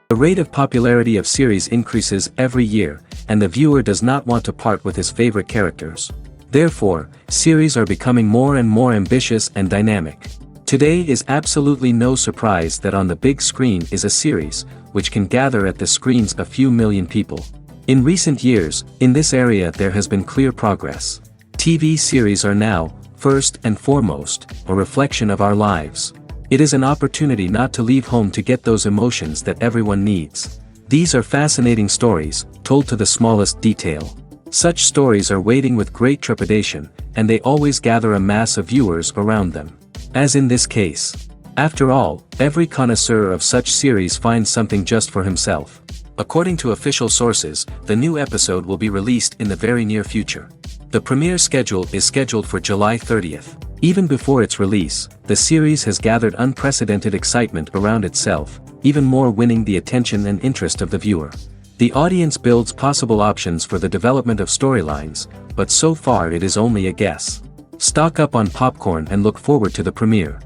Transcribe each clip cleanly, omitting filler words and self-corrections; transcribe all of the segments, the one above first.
The rate of popularity of series increases every year, and the viewer does not want to part with his favorite characters. Therefore, series are becoming more and more ambitious and dynamic. Today is absolutely no surprise that on the big screen is a series, which can gather at the screens a few million people. In recent years, in this area there has been clear progress. TV series are now, first and foremost, a reflection of our lives. It is an opportunity not to leave home to get those emotions that everyone needs. These are fascinating stories, told to the smallest detail. Such stories are waiting with great trepidation, and they always gather a mass of viewers around them. As in this case. After all, every connoisseur of such series finds something just for himself. According to official sources, the new episode will be released in the very near future. The premiere schedule is scheduled for July 30th. Even before its release, the series has gathered unprecedented excitement around itself, even more winning the attention and interest of the viewer. The audience builds possible options for the development of storylines, but so far it is only a guess. Stock up on popcorn and look forward to the premiere.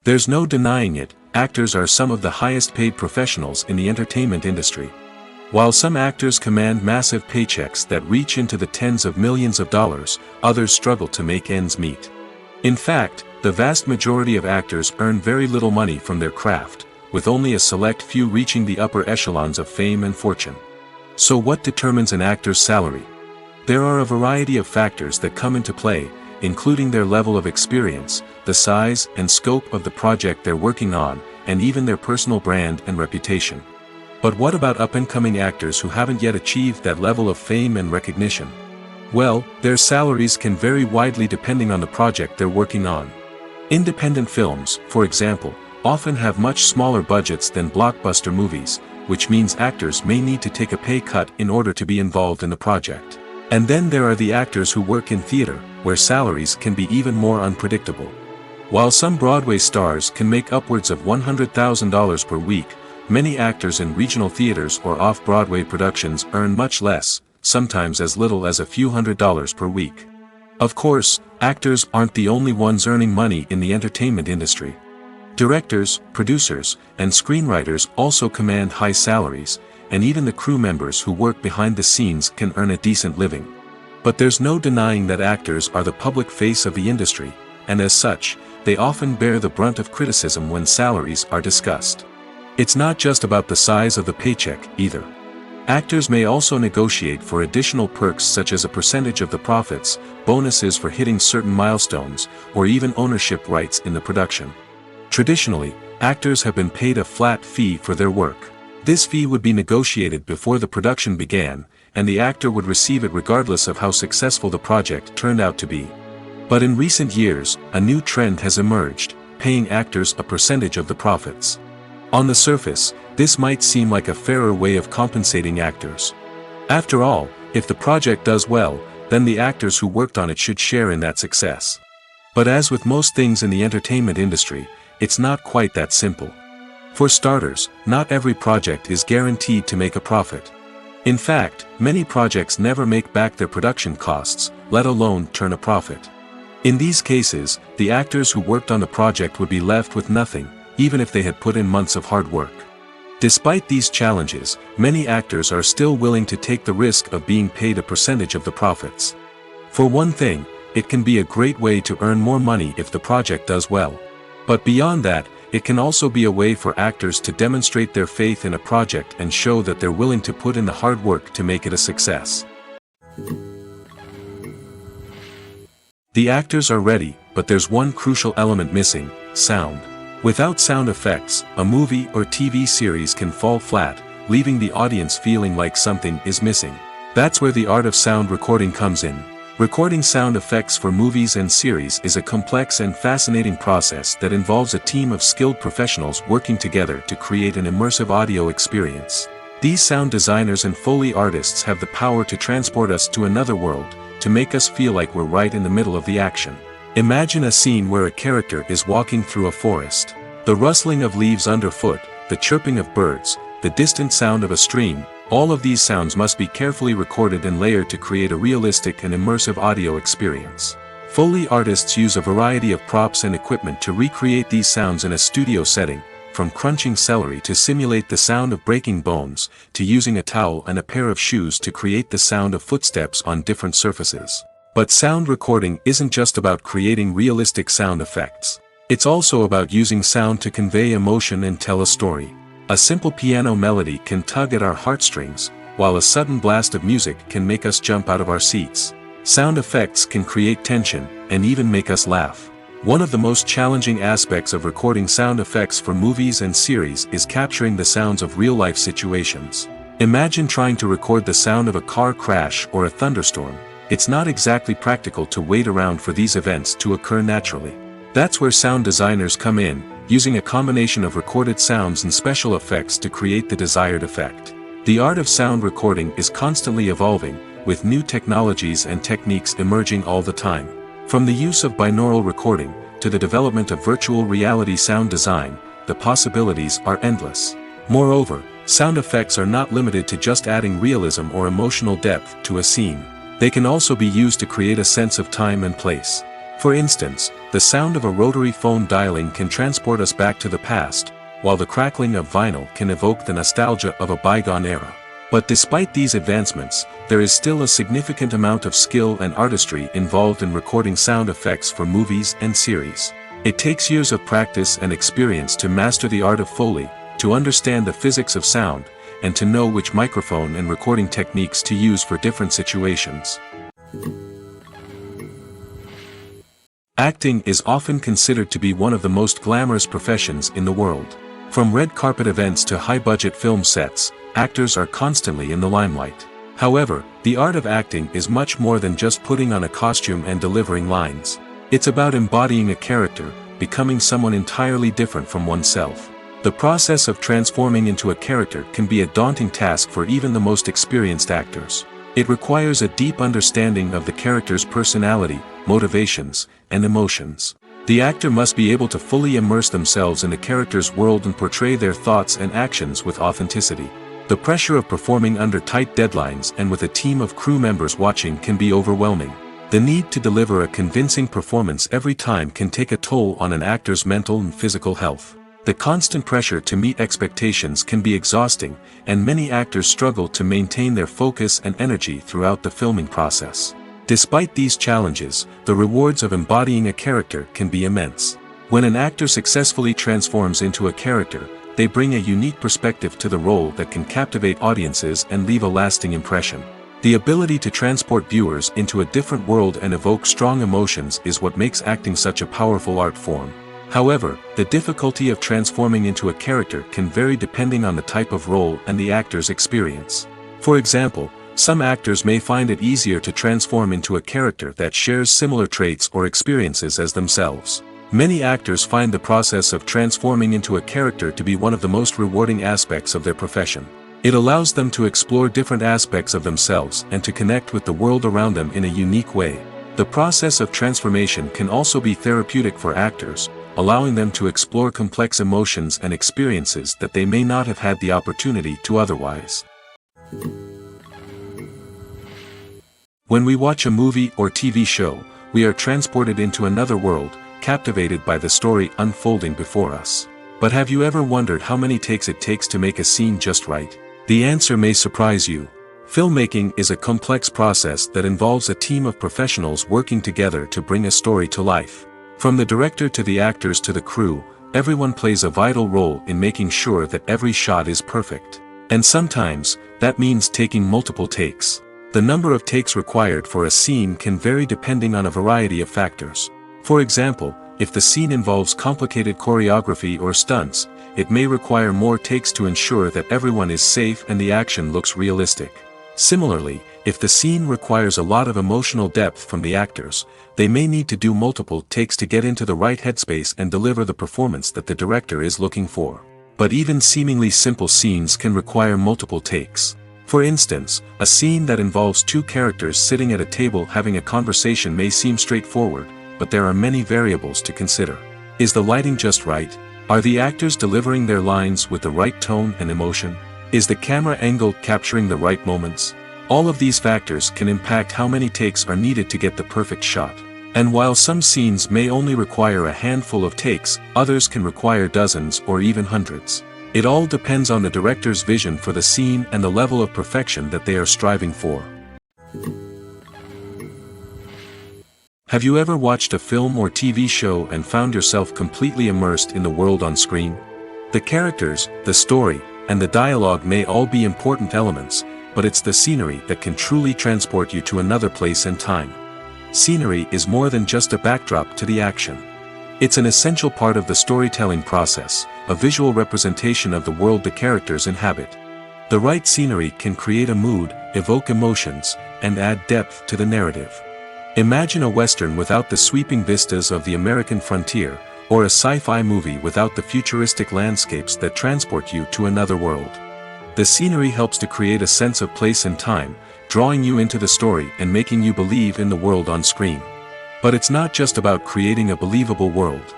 There's no denying it, actors are some of the highest paid professionals in the entertainment industry. While some actors command massive paychecks that reach into the tens of millions of dollars, others struggle to make ends meet. In fact, the vast majority of actors earn very little money from their craft, with only a select few reaching the upper echelons of fame and fortune. So what determines an actor's salary? There are a variety of factors that come into play, including their level of experience, the size and scope of the project they're working on, and even their personal brand and reputation. But what about up-and-coming actors who haven't yet achieved that level of fame and recognition? Well, their salaries can vary widely depending on the project they're working on. Independent films, for example, often have much smaller budgets than blockbuster movies, which means actors may need to take a pay cut in order to be involved in the project. And then there are the actors who work in theater, where salaries can be even more unpredictable. While some Broadway stars can make upwards of $100,000 per week, many actors in regional theaters or off-Broadway productions earn much less, sometimes as little as a few $100s per week. Of course, actors aren't the only ones earning money in the entertainment industry. Directors, producers, and screenwriters also command high salaries, and even the crew members who work behind the scenes can earn a decent living. But there's no denying that actors are the public face of the industry, and as such, they often bear the brunt of criticism when salaries are discussed. It's not just about the size of the paycheck, either. Actors may also negotiate for additional perks such as a percentage of the profits, bonuses for hitting certain milestones, or even ownership rights in the production. Traditionally, actors have been paid a flat fee for their work. This fee would be negotiated before the production began, and the actor would receive it regardless of how successful the project turned out to be. But in recent years, a new trend has emerged, paying actors a percentage of the profits. On the surface, this might seem like a fairer way of compensating actors. After all, if the project does well, then the actors who worked on it should share in that success. But as with most things in the entertainment industry, it's not quite that simple. For starters, not every project is guaranteed to make a profit. In fact, many projects never make back their production costs, let alone turn a profit. In these cases, the actors who worked on the project would be left with nothing, even if they had put in months of hard work. Despite these challenges, many actors are still willing to take the risk of being paid a percentage of the profits. For one thing, it can be a great way to earn more money if the project does well. But beyond that, it can also be a way for actors to demonstrate their faith in a project and show that they're willing to put in the hard work to make it a success. The actors are ready, but there's one crucial element missing: sound. Without sound effects, a movie or TV series can fall flat, leaving the audience feeling like something is missing. That's where the art of sound recording comes in. Recording sound effects for movies and series is a complex and fascinating process that involves a team of skilled professionals working together to create an immersive audio experience. These sound designers and Foley artists have the power to transport us to another world, to make us feel like we're right in the middle of the action. Imagine a scene where a character is walking through a forest. The rustling of leaves underfoot, the chirping of birds, the distant sound of a stream, all of these sounds must be carefully recorded and layered to create a realistic and immersive audio experience. Foley artists use a variety of props and equipment to recreate these sounds in a studio setting, from crunching celery to simulate the sound of breaking bones, to using a towel and a pair of shoes to create the sound of footsteps on different surfaces. But sound recording isn't just about creating realistic sound effects. It's also about using sound to convey emotion and tell a story. A simple piano melody can tug at our heartstrings, while a sudden blast of music can make us jump out of our seats. Sound effects can create tension, and even make us laugh. One of the most challenging aspects of recording sound effects for movies and series is capturing the sounds of real-life situations. Imagine trying to record the sound of a car crash or a thunderstorm. It's not exactly practical to wait around for these events to occur naturally. That's where sound designers come in, using a combination of recorded sounds and special effects to create the desired effect. The art of sound recording is constantly evolving, with new technologies and techniques emerging all the time. From the use of binaural recording, to the development of virtual reality sound design, the possibilities are endless. Moreover, sound effects are not limited to just adding realism or emotional depth to a scene. They can also be used to create a sense of time and place. For instance, the sound of a rotary phone dialing can transport us back to the past, while the crackling of vinyl can evoke the nostalgia of a bygone era. But despite these advancements, there is still a significant amount of skill and artistry involved in recording sound effects for movies and series. It takes years of practice and experience to master the art of Foley, to understand the physics of sound, and to know which microphone and recording techniques to use for different situations. Acting is often considered to be one of the most glamorous professions in the world. From red carpet events to high-budget film sets, actors are constantly in the limelight. However, the art of acting is much more than just putting on a costume and delivering lines. It's about embodying a character, becoming someone entirely different from oneself. The process of transforming into a character can be a daunting task for even the most experienced actors. It requires a deep understanding of the character's personality, motivations, and emotions. The actor must be able to fully immerse themselves in the character's world and portray their thoughts and actions with authenticity. The pressure of performing under tight deadlines and with a team of crew members watching can be overwhelming. The need to deliver a convincing performance every time can take a toll on an actor's mental and physical health. The constant pressure to meet expectations can be exhausting, and many actors struggle to maintain their focus and energy throughout the filming process. Despite these challenges, the rewards of embodying a character can be immense. When an actor successfully transforms into a character, they bring a unique perspective to the role that can captivate audiences and leave a lasting impression. The ability to transport viewers into a different world and evoke strong emotions is what makes acting such a powerful art form. However, the difficulty of transforming into a character can vary depending on the type of role and the actor's experience. For example, some actors may find it easier to transform into a character that shares similar traits or experiences as themselves. Many actors find the process of transforming into a character to be one of the most rewarding aspects of their profession. It allows them to explore different aspects of themselves and to connect with the world around them in a unique way. The process of transformation can also be therapeutic for actors, allowing them to explore complex emotions and experiences that they may not have had the opportunity to otherwise. When we watch a movie or TV show, we are transported into another world, captivated by the story unfolding before us. But have you ever wondered how many takes it takes to make a scene just right? The answer may surprise you. Filmmaking is a complex process that involves a team of professionals working together to bring a story to life. From the director to the actors to the crew, everyone plays a vital role in making sure that every shot is perfect. And sometimes, that means taking multiple takes. The number of takes required for a scene can vary depending on a variety of factors. For example, if the scene involves complicated choreography or stunts, it may require more takes to ensure that everyone is safe and the action looks realistic. Similarly, if the scene requires a lot of emotional depth from the actors, they may need to do multiple takes to get into the right headspace and deliver the performance that the director is looking for. But even seemingly simple scenes can require multiple takes. For instance, a scene that involves two characters sitting at a table having a conversation may seem straightforward, but there are many variables to consider. Is the lighting just right? Are the actors delivering their lines with the right tone and emotion? Is the camera angle capturing the right moments? All of these factors can impact how many takes are needed to get the perfect shot. And while some scenes may only require a handful of takes, others can require dozens or even hundreds. It all depends on the director's vision for the scene and the level of perfection that they are striving for. Have you ever watched a film or TV show and found yourself completely immersed in the world on screen? The characters, the story, and the dialogue may all be important elements, but it's the scenery that can truly transport you to another place and time. Scenery is more than just a backdrop to the action. It's an essential part of the storytelling process, a visual representation of the world the characters inhabit. The right scenery can create a mood, evoke emotions, and add depth to the narrative. Imagine a Western without the sweeping vistas of the American frontier, or a sci-fi movie without the futuristic landscapes that transport you to another world. The scenery helps to create a sense of place and time, drawing you into the story and making you believe in the world on screen. But it's not just about creating a believable world.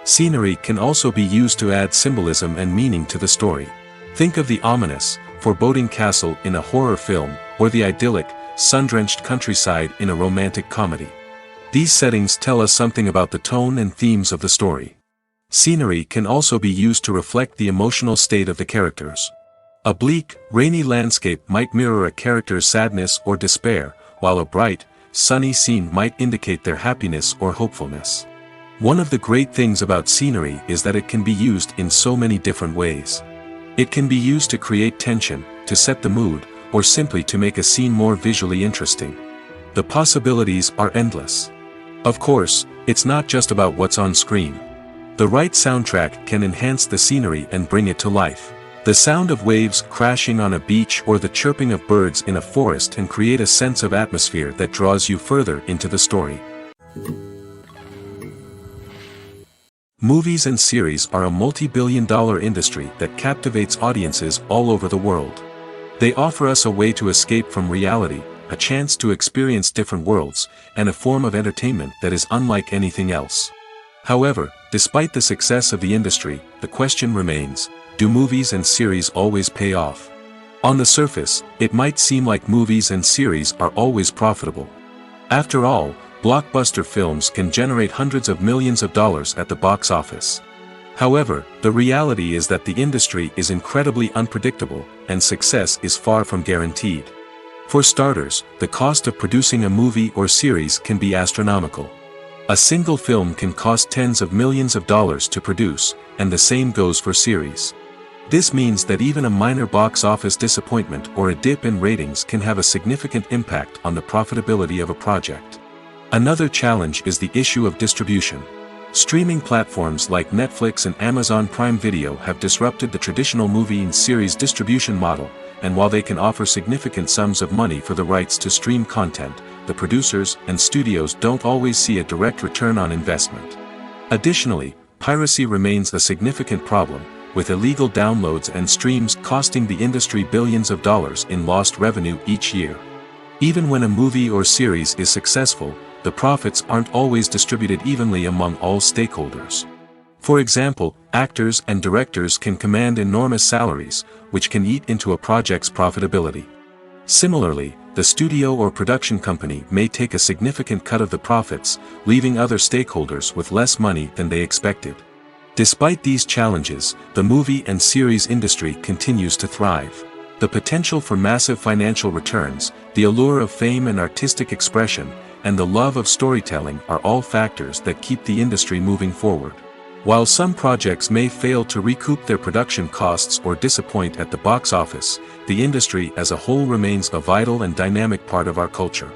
Scenery can also be used to add symbolism and meaning to the story. Think of the ominous, foreboding castle in a horror film, or the idyllic, sun-drenched countryside in a romantic comedy. These settings tell us something about the tone and themes of the story. Scenery can also be used to reflect the emotional state of the characters. A bleak, rainy landscape might mirror a character's sadness or despair, while a bright, sunny scene might indicate their happiness or hopefulness. One of the great things about scenery is that it can be used in so many different ways. It can be used to create tension, to set the mood, or simply to make a scene more visually interesting. The possibilities are endless. Of course, it's not just about what's on screen. The right soundtrack can enhance the scenery and bring it to life. The sound of waves crashing on a beach or the chirping of birds in a forest can create a sense of atmosphere that draws you further into the story. Movies and series are a multi-billion-dollar industry that captivates audiences all over the world. They offer us a way to escape from reality, a chance to experience different worlds, and a form of entertainment that is unlike anything else. However, despite the success of the industry, the question remains, do movies and series always pay off? On the surface, it might seem like movies and series are always profitable. After all, blockbuster films can generate hundreds of millions of dollars at the box office. However, the reality is that the industry is incredibly unpredictable, and success is far from guaranteed. For starters, the cost of producing a movie or series can be astronomical. A single film can cost tens of millions of dollars to produce, and the same goes for series. This means that even a minor box office disappointment or a dip in ratings can have a significant impact on the profitability of a project. Another challenge is the issue of distribution. Streaming platforms like Netflix and Amazon Prime Video have disrupted the traditional movie and series distribution model, and while they can offer significant sums of money for the rights to stream content, the producers and studios don't always see a direct return on investment. Additionally, piracy remains a significant problem, with illegal downloads and streams costing the industry billions of dollars in lost revenue each year. Even when a movie or series is successful, the profits aren't always distributed evenly among all stakeholders. For example, actors and directors can command enormous salaries, which can eat into a project's profitability. Similarly, the studio or production company may take a significant cut of the profits, leaving other stakeholders with less money than they expected. Despite these challenges, the movie and series industry continues to thrive. The potential for massive financial returns, the allure of fame and artistic expression, and the love of storytelling are all factors that keep the industry moving forward. While some projects may fail to recoup their production costs or disappoint at the box office, the industry as a whole remains a vital and dynamic part of our culture.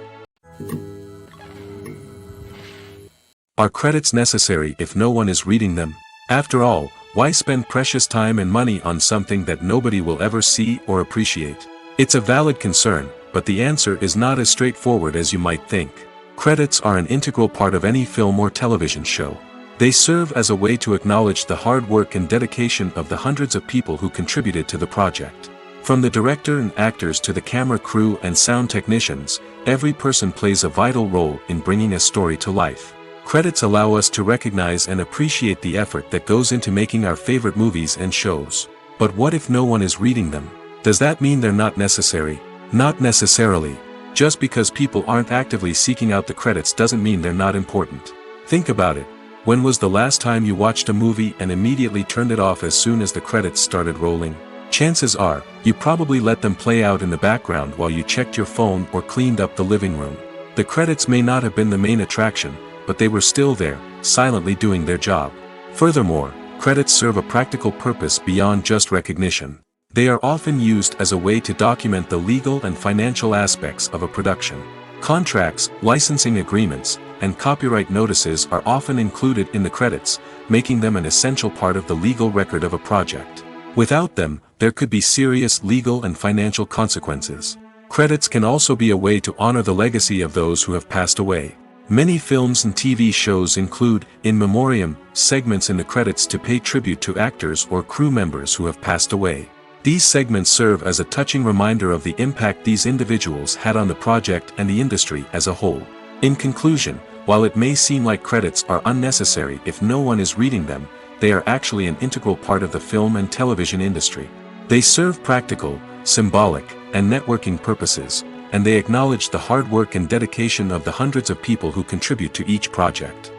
Are credits necessary if no one is reading them? After all, why spend precious time and money on something that nobody will ever see or appreciate? It's a valid concern, but the answer is not as straightforward as you might think. Credits are an integral part of any film or television show. They serve as a way to acknowledge the hard work and dedication of the hundreds of people who contributed to the project. From the director and actors to the camera crew and sound technicians, every person plays a vital role in bringing a story to life. Credits allow us to recognize and appreciate the effort that goes into making our favorite movies and shows. But what if no one is reading them? Does that mean they're not necessary? Not necessarily. Just because people aren't actively seeking out the credits doesn't mean they're not important. Think about it. When was the last time you watched a movie and immediately turned it off as soon as the credits started rolling? Chances are, you probably let them play out in the background while you checked your phone or cleaned up the living room. The credits may not have been the main attraction, but they were still there, silently doing their job. Furthermore, credits serve a practical purpose beyond just recognition. They are often used as a way to document the legal and financial aspects of a production. Contracts, licensing agreements, and copyright notices are often included in the credits, making them an essential part of the legal record of a project. Without them, there could be serious legal and financial consequences. Credits can also be a way to honor the legacy of those who have passed away. Many films and TV shows include, in memoriam, segments in the credits to pay tribute to actors or crew members who have passed away. These segments serve as a touching reminder of the impact these individuals had on the project and the industry as a whole. In conclusion, while it may seem like credits are unnecessary if no one is reading them, they are actually an integral part of the film and television industry. They serve practical, symbolic, and networking purposes, and they acknowledge the hard work and dedication of the hundreds of people who contribute to each project.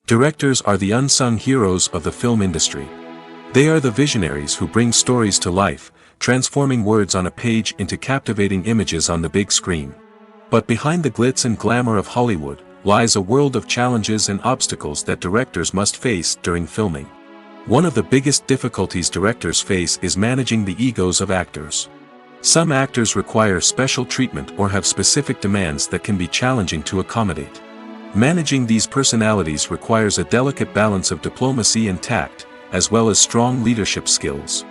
Directors are the unsung heroes of the film industry. They are the visionaries who bring stories to life, transforming words on a page into captivating images on the big screen. But behind the glitz and glamour of Hollywood, lies a world of challenges and obstacles that directors must face during filming. One of the biggest difficulties directors face is managing the egos of actors. Some actors require special treatment or have specific demands that can be challenging to accommodate. Managing these personalities requires a delicate balance of diplomacy and tact, as well as strong leadership skills.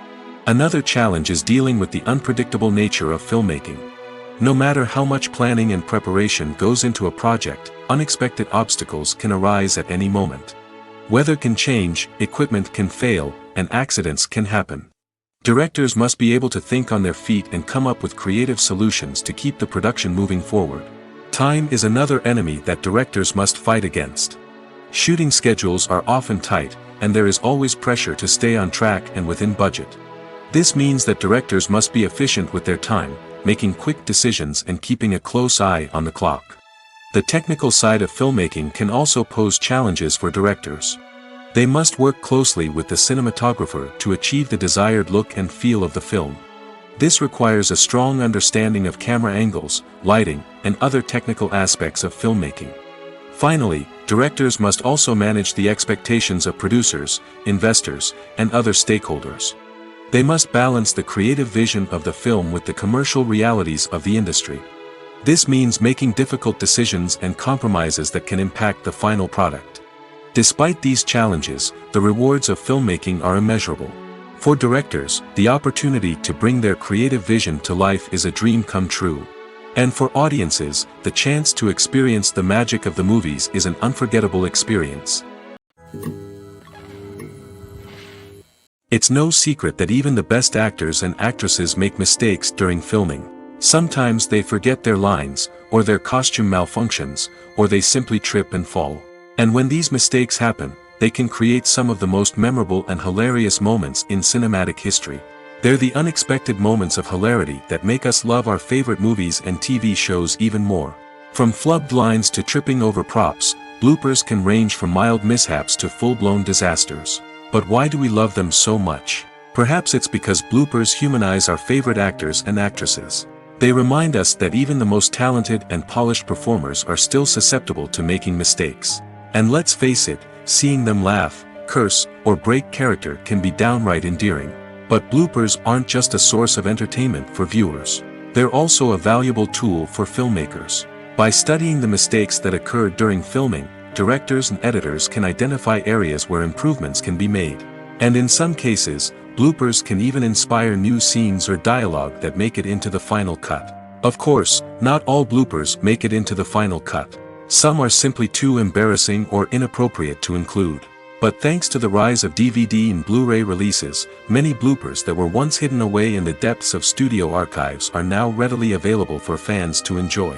Another challenge is dealing with the unpredictable nature of filmmaking. No matter how much planning and preparation goes into a project, unexpected obstacles can arise at any moment. Weather can change, equipment can fail, and accidents can happen. Directors must be able to think on their feet and come up with creative solutions to keep the production moving forward. Time is another enemy that directors must fight against. Shooting schedules are often tight, and there is always pressure to stay on track and within budget. This means that directors must be efficient with their time, making quick decisions and keeping a close eye on the clock. The technical side of filmmaking can also pose challenges for directors. They must work closely with the cinematographer to achieve the desired look and feel of the film. This requires a strong understanding of camera angles, lighting, and other technical aspects of filmmaking. Finally, directors must also manage the expectations of producers, investors, and other stakeholders. They must balance the creative vision of the film with the commercial realities of the industry. This means making difficult decisions and compromises that can impact the final product. Despite these challenges, the rewards of filmmaking are immeasurable. For directors, the opportunity to bring their creative vision to life is a dream come true. And for audiences, the chance to experience the magic of the movies is an unforgettable experience. It's no secret that even the best actors and actresses make mistakes during filming. Sometimes they forget their lines, or their costume malfunctions, or they simply trip and fall. And when these mistakes happen, they can create some of the most memorable and hilarious moments in cinematic history. They're the unexpected moments of hilarity that make us love our favorite movies and TV shows even more. From flubbed lines to tripping over props, bloopers can range from mild mishaps to full-blown disasters. But why do we love them so much? Perhaps it's because bloopers humanize our favorite actors and actresses. They remind us that even the most talented and polished performers are still susceptible to making mistakes. And let's face it, seeing them laugh, curse, or break character can be downright endearing. But bloopers aren't just a source of entertainment for viewers. They're also a valuable tool for filmmakers. By studying the mistakes that occurred during filming, directors and editors can identify areas where improvements can be made. And in some cases, bloopers can even inspire new scenes or dialogue that make it into the final cut. Of course, not all bloopers make it into the final cut. Some are simply too embarrassing or inappropriate to include. But thanks to the rise of DVD and Blu-ray releases, many bloopers that were once hidden away in the depths of studio archives are now readily available for fans to enjoy.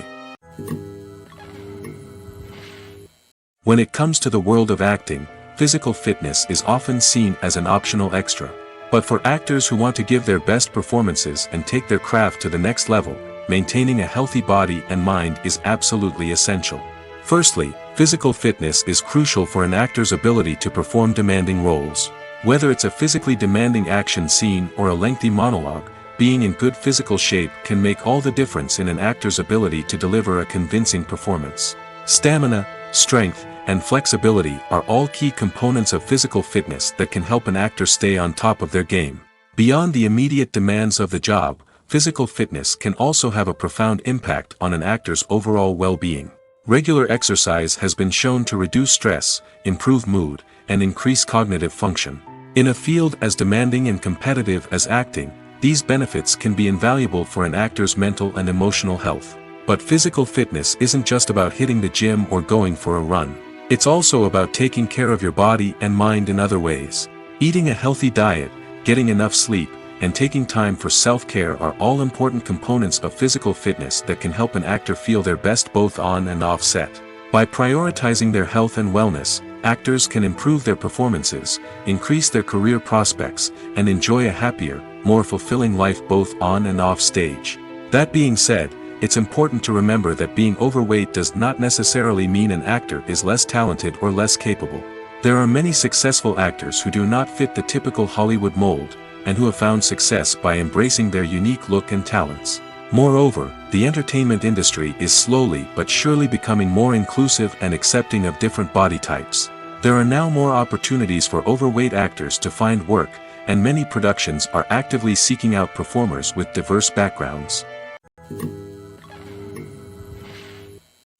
When it comes to the world of acting, physical fitness is often seen as an optional extra. But for actors who want to give their best performances and take their craft to the next level, maintaining a healthy body and mind is absolutely essential. Firstly, physical fitness is crucial for an actor's ability to perform demanding roles. Whether it's a physically demanding action scene or a lengthy monologue, being in good physical shape can make all the difference in an actor's ability to deliver a convincing performance. Stamina, strength, and flexibility are all key components of physical fitness that can help an actor stay on top of their game. Beyond the immediate demands of the job, physical fitness can also have a profound impact on an actor's overall well-being. Regular exercise has been shown to reduce stress, improve mood, and increase cognitive function. In a field as demanding and competitive as acting, these benefits can be invaluable for an actor's mental and emotional health. But physical fitness isn't just about hitting the gym or going for a run. It's also about taking care of your body and mind in other ways. Eating a healthy diet, getting enough sleep, and taking time for self-care are all important components of physical fitness that can help an actor feel their best both on and off set. By prioritizing their health and wellness, actors can improve their performances, increase their career prospects, and enjoy a happier, more fulfilling life both on and off stage. That being said, it's important to remember that being overweight does not necessarily mean an actor is less talented or less capable. There are many successful actors who do not fit the typical Hollywood mold, and who have found success by embracing their unique look and talents. Moreover, the entertainment industry is slowly but surely becoming more inclusive and accepting of different body types. There are now more opportunities for overweight actors to find work, and many productions are actively seeking out performers with diverse backgrounds.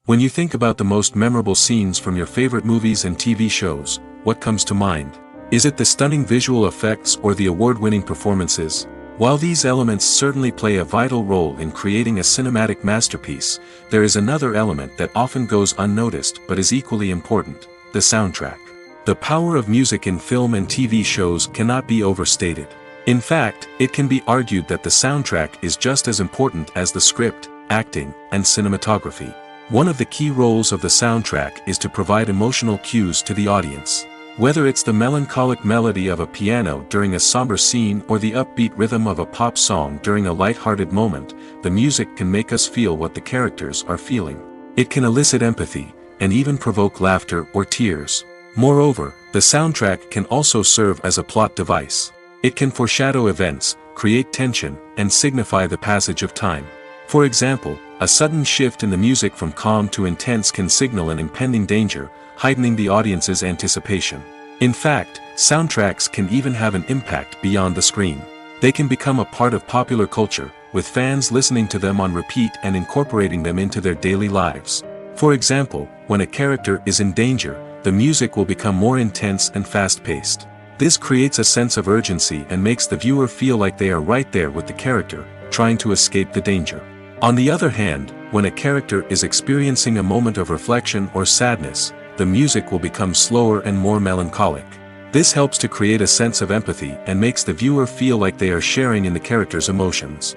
When you think about the most memorable scenes from your favorite movies and TV shows, what comes to mind? Is it the stunning visual effects or the award-winning performances? While these elements certainly play a vital role in creating a cinematic masterpiece, there is another element that often goes unnoticed but is equally important: the soundtrack. The power of music in film and TV shows cannot be overstated. In fact, it can be argued that the soundtrack is just as important as the script, acting, and cinematography. One of the key roles of the soundtrack is to provide emotional cues to the audience. Whether it's the melancholic melody of a piano during a somber scene or the upbeat rhythm of a pop song during a light-hearted moment, the music can make us feel what the characters are feeling. It can elicit empathy, and even provoke laughter or tears. Moreover, the soundtrack can also serve as a plot device. It can foreshadow events, create tension, and signify the passage of time. For example, a sudden shift in the music from calm to intense can signal an impending danger, heightening the audience's anticipation. In fact, soundtracks can even have an impact beyond the screen. They can become a part of popular culture, with fans listening to them on repeat and incorporating them into their daily lives. For example, when a character is in danger, the music will become more intense and fast-paced. This creates a sense of urgency and makes the viewer feel like they are right there with the character, trying to escape the danger. On the other hand, when a character is experiencing a moment of reflection or sadness, the music will become slower and more melancholic. This helps to create a sense of empathy and makes the viewer feel like they are sharing in the character's emotions.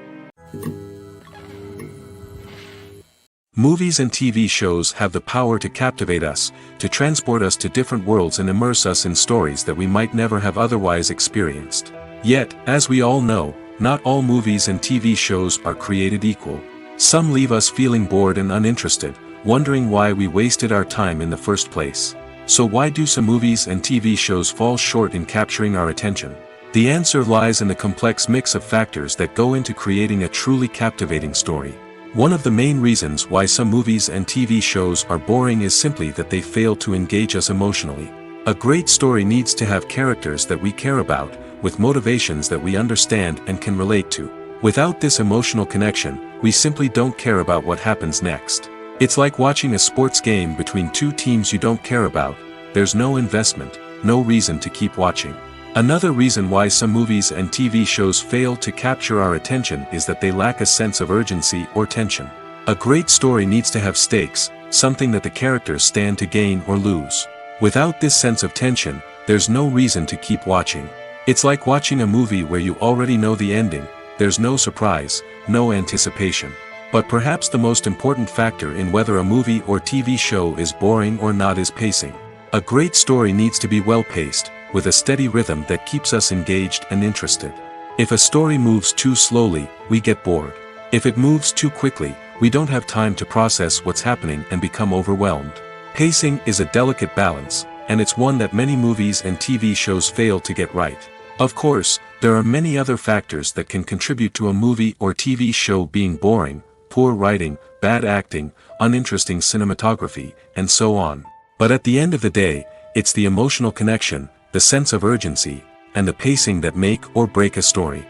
Movies and TV shows have the power to captivate us, to transport us to different worlds and immerse us in stories that we might never have otherwise experienced. Yet, as we all know, not all movies and TV shows are created equal. Some leave us feeling bored and uninterested, wondering why we wasted our time in the first place. So why do some movies and TV shows fall short in capturing our attention? The answer lies in the complex mix of factors that go into creating a truly captivating story. One of the main reasons why some movies and TV shows are boring is simply that they fail to engage us emotionally. A great story needs to have characters that we care about, with motivations that we understand and can relate to. Without this emotional connection, we simply don't care about what happens next. It's like watching a sports game between two teams you don't care about. There's no investment, no reason to keep watching. Another reason why some movies and TV shows fail to capture our attention is that they lack a sense of urgency or tension. A great story needs to have stakes, something that the characters stand to gain or lose. Without this sense of tension, there's no reason to keep watching. It's like watching a movie where you already know the ending. There's no surprise, no anticipation. But perhaps the most important factor in whether a movie or TV show is boring or not is pacing. A great story needs to be well-paced, with a steady rhythm that keeps us engaged and interested. If a story moves too slowly, we get bored. If it moves too quickly, we don't have time to process what's happening and become overwhelmed. Pacing is a delicate balance, and it's one that many movies and TV shows fail to get right. Of course, there are many other factors that can contribute to a movie or TV show being boring: poor writing, bad acting, uninteresting cinematography, and so on. But at the end of the day, it's the emotional connection, the sense of urgency, and the pacing that make or break a story.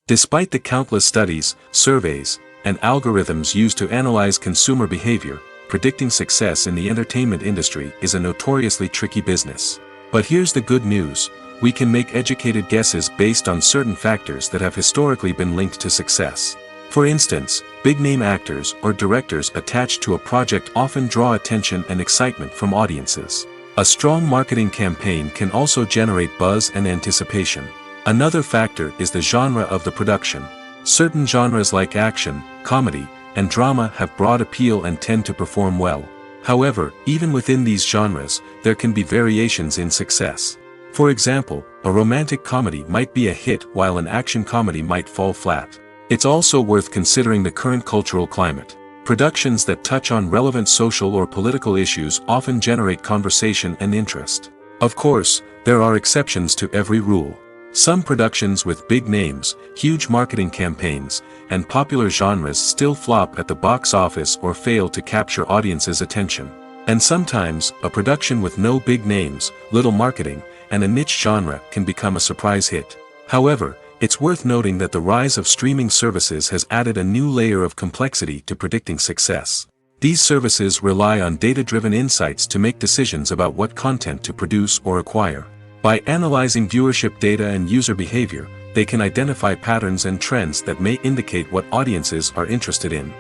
Despite the countless studies, surveys, and algorithms used to analyze consumer behavior, predicting success in the entertainment industry is a notoriously tricky business. But here's the good news: we can make educated guesses based on certain factors that have historically been linked to success. For instance, big-name actors or directors attached to a project often draw attention and excitement from audiences. A strong marketing campaign can also generate buzz and anticipation. Another factor is the genre of the production. Certain genres like action, comedy, and drama have broad appeal and tend to perform well. However, even within these genres, there can be variations in success. For example, a romantic comedy might be a hit while an action comedy might fall flat. It's also worth considering the current cultural climate. Productions that touch on relevant social or political issues often generate conversation and interest. Of course, there are exceptions to every rule. Some productions with big names, huge marketing campaigns, and popular genres still flop at the box office or fail to capture audiences' attention. And sometimes, a production with no big names, little marketing, and a niche genre can become a surprise hit. However, it's worth noting that the rise of streaming services has added a new layer of complexity to predicting success. These services rely on data-driven insights to make decisions about what content to produce or acquire. By analyzing viewership data and user behavior, they can identify patterns and trends that may indicate what audiences are interested in.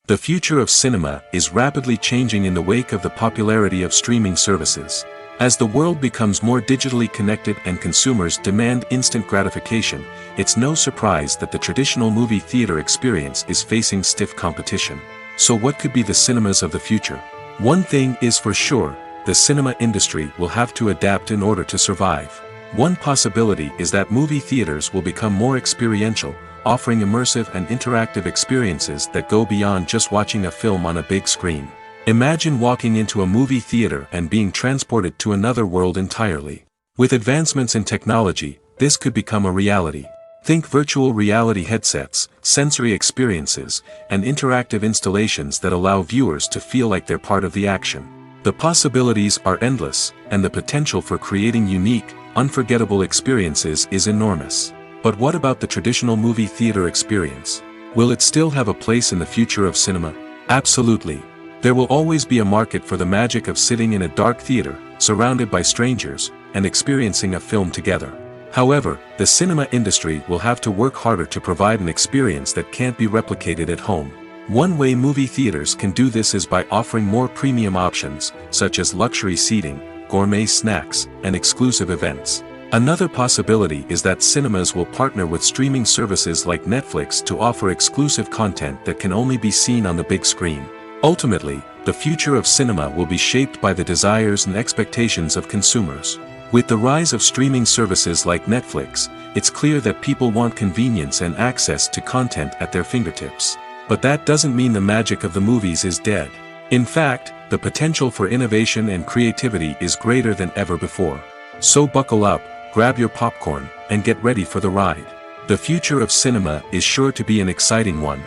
The future of cinema is rapidly changing in the wake of the popularity of streaming services. As the world becomes more digitally connected and consumers demand instant gratification, it's no surprise that the traditional movie theater experience is facing stiff competition. So what could be the cinemas of the future? One thing is for sure: the cinema industry will have to adapt in order to survive. One possibility is that movie theaters will become more experiential, offering immersive and interactive experiences that go beyond just watching a film on a big screen. Imagine walking into a movie theater and being transported to another world entirely. With advancements in technology, this could become a reality. Think virtual reality headsets, sensory experiences, and interactive installations that allow viewers to feel like they're part of the action. The possibilities are endless, and the potential for creating unique, unforgettable experiences is enormous. But what about the traditional movie theater experience? Will it still have a place in the future of cinema? Absolutely. There will always be a market for the magic of sitting in a dark theater, surrounded by strangers, and experiencing a film together. However, the cinema industry will have to work harder to provide an experience that can't be replicated at home. One way movie theaters can do this is by offering more premium options, such as luxury seating, gourmet snacks, and exclusive events. Another possibility is that cinemas will partner with streaming services like Netflix to offer exclusive content that can only be seen on the big screen. Ultimately, the future of cinema will be shaped by the desires and expectations of consumers. With the rise of streaming services like Netflix, it's clear that people want convenience and access to content at their fingertips. But that doesn't mean the magic of the movies is dead. In fact, the potential for innovation and creativity is greater than ever before. So buckle up, grab your popcorn, and get ready for the ride. The future of cinema is sure to be an exciting one.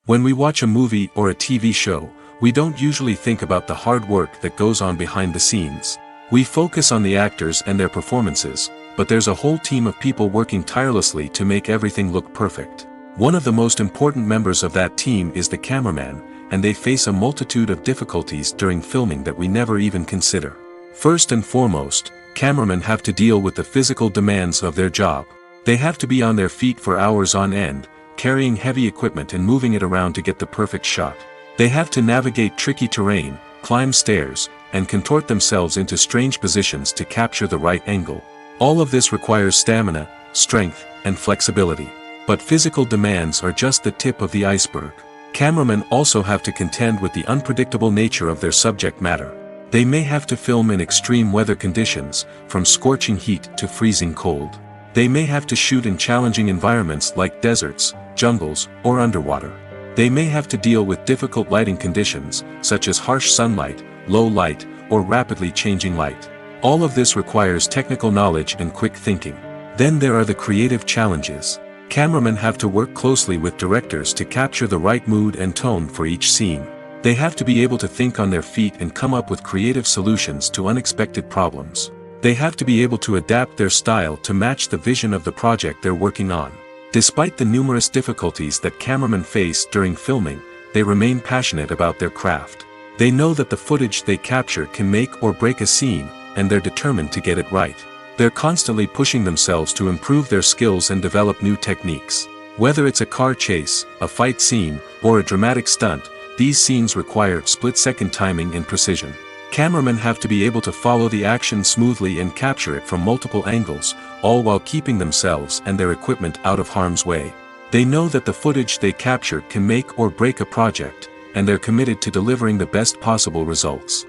When we watch a movie or a TV show, we don't usually think about the hard work that goes on behind the scenes. We focus on the actors and their performances, but there's a whole team of people working tirelessly to make everything look perfect. One of the most important members of that team is the cameraman, and they face a multitude of difficulties during filming that we never even consider. First and foremost, cameramen have to deal with the physical demands of their job. They have to be on their feet for hours on end, carrying heavy equipment and moving it around to get the perfect shot. They have to navigate tricky terrain, climb stairs, and contort themselves into strange positions to capture the right angle. All of this requires stamina, strength, and flexibility. But physical demands are just the tip of the iceberg. Cameramen also have to contend with the unpredictable nature of their subject matter. They may have to film in extreme weather conditions, from scorching heat to freezing cold. They may have to shoot in challenging environments like deserts, jungles, or underwater. They may have to deal with difficult lighting conditions, such as harsh sunlight, low light, or rapidly changing light. All of this requires technical knowledge and quick thinking. Then there are the creative challenges. Cameramen have to work closely with directors to capture the right mood and tone for each scene. They have to be able to think on their feet and come up with creative solutions to unexpected problems. They have to be able to adapt their style to match the vision of the project they're working on. Despite the numerous difficulties that cameramen face during filming, they remain passionate about their craft. They know that the footage they capture can make or break a scene, and they're determined to get it right. They're constantly pushing themselves to improve their skills and develop new techniques. Whether it's a car chase, a fight scene, or a dramatic stunt, these scenes require split-second timing and precision. Cameramen have to be able to follow the action smoothly and capture it from multiple angles, all while keeping themselves and their equipment out of harm's way. They know that the footage they capture can make or break a project, and they're committed to delivering the best possible results.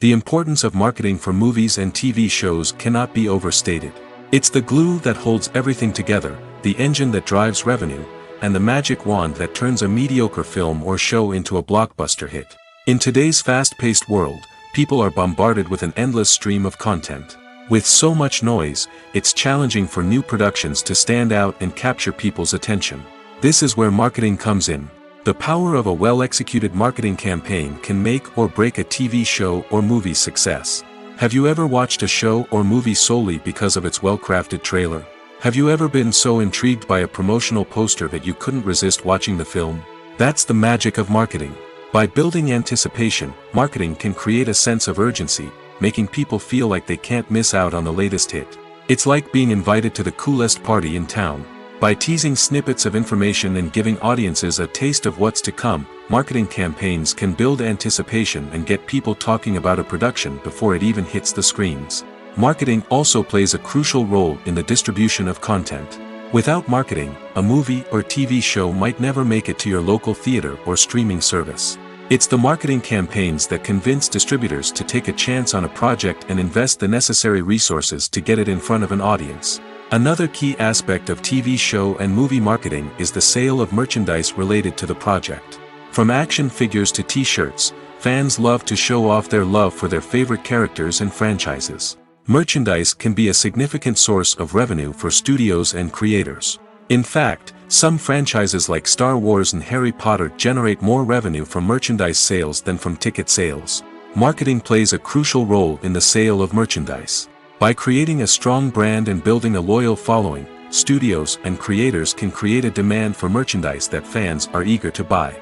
The importance of marketing for movies and TV shows cannot be overstated. It's the glue that holds everything together, the engine that drives revenue, and the magic wand that turns a mediocre film or show into a blockbuster hit. In today's fast-paced world, people are bombarded with an endless stream of content. With so much noise, it's challenging for new productions to stand out and capture people's attention. This is where marketing comes in. The power of a well-executed marketing campaign can make or break a TV show or movie's success. Have you ever watched a show or movie solely because of its well-crafted trailer? Have you ever been so intrigued by a promotional poster that you couldn't resist watching the film? That's the magic of marketing. By building anticipation, marketing can create a sense of urgency, making people feel like they can't miss out on the latest hit. It's like being invited to the coolest party in town. By teasing snippets of information and giving audiences a taste of what's to come, marketing campaigns can build anticipation and get people talking about a production before it even hits the screens. Marketing also plays a crucial role in the distribution of content. Without marketing, a movie or TV show might never make it to your local theater or streaming service. It's the marketing campaigns that convince distributors to take a chance on a project and invest the necessary resources to get it in front of an audience. Another key aspect of TV show and movie marketing is the sale of merchandise related to the project. From action figures to t-shirts, fans love to show off their love for their favorite characters and franchises. Merchandise can be a significant source of revenue for studios and creators. In fact, some franchises like Star Wars and Harry Potter generate more revenue from merchandise sales than from ticket sales. Marketing plays a crucial role in the sale of merchandise. By creating a strong brand and building a loyal following, studios and creators can create a demand for merchandise that fans are eager to buy.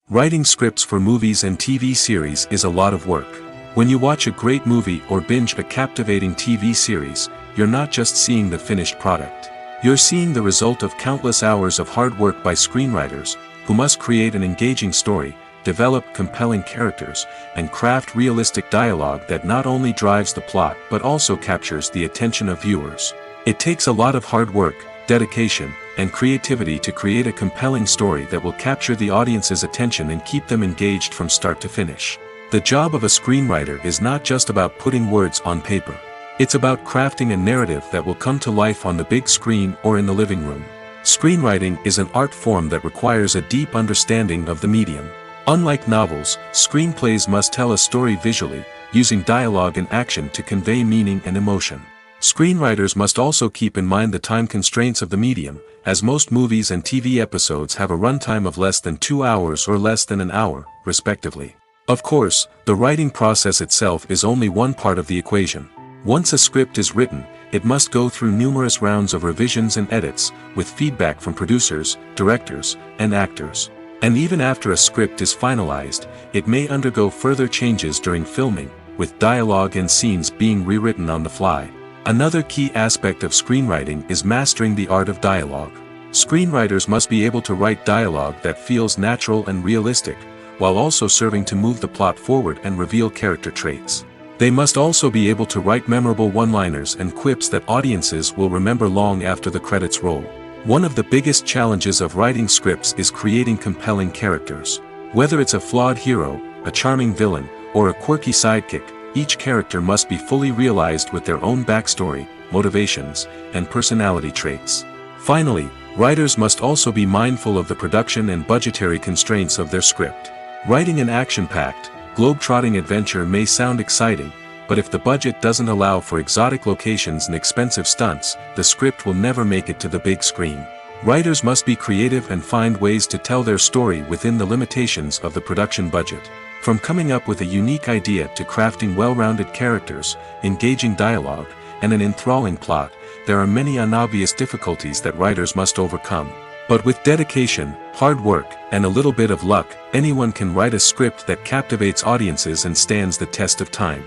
Writing scripts for movies and TV series is a lot of work. When you watch a great movie or binge a captivating TV series, you're not just seeing the finished product. You're seeing the result of countless hours of hard work by screenwriters, who must create an engaging story, develop compelling characters, and craft realistic dialogue that not only drives the plot but also captures the attention of viewers. It takes a lot of hard work, dedication, and creativity to create a compelling story that will capture the audience's attention and keep them engaged from start to finish. The job of a screenwriter is not just about putting words on paper. It's about crafting a narrative that will come to life on the big screen or in the living room. Screenwriting is an art form that requires a deep understanding of the medium. Unlike novels, screenplays must tell a story visually, using dialogue and action to convey meaning and emotion. Screenwriters must also keep in mind the time constraints of the medium, as most movies and TV episodes have a runtime of less than 2 hours or less than an hour, respectively. Of course, the writing process itself is only one part of the equation. Once a script is written, it must go through numerous rounds of revisions and edits, with feedback from producers, directors, and actors. And even after a script is finalized, it may undergo further changes during filming, with dialogue and scenes being rewritten on the fly. Another key aspect of screenwriting is mastering the art of dialogue. Screenwriters must be able to write dialogue that feels natural and realistic, while also serving to move the plot forward and reveal character traits. They must also be able to write memorable one-liners and quips that audiences will remember long after the credits roll. One of the biggest challenges of writing scripts is creating compelling characters. Whether it's a flawed hero, a charming villain, or a quirky sidekick, each character must be fully realized with their own backstory, motivations, and personality traits. Finally, writers must also be mindful of the production and budgetary constraints of their script. Writing an action-packed, globe-trotting adventure may sound exciting, but if the budget doesn't allow for exotic locations and expensive stunts, the script will never make it to the big screen. Writers must be creative and find ways to tell their story within the limitations of the production budget. From coming up with a unique idea to crafting well-rounded characters, engaging dialogue, and an enthralling plot, there are many unobvious difficulties that writers must overcome. But with dedication, hard work, and a little bit of luck, anyone can write a script that captivates audiences and stands the test of time.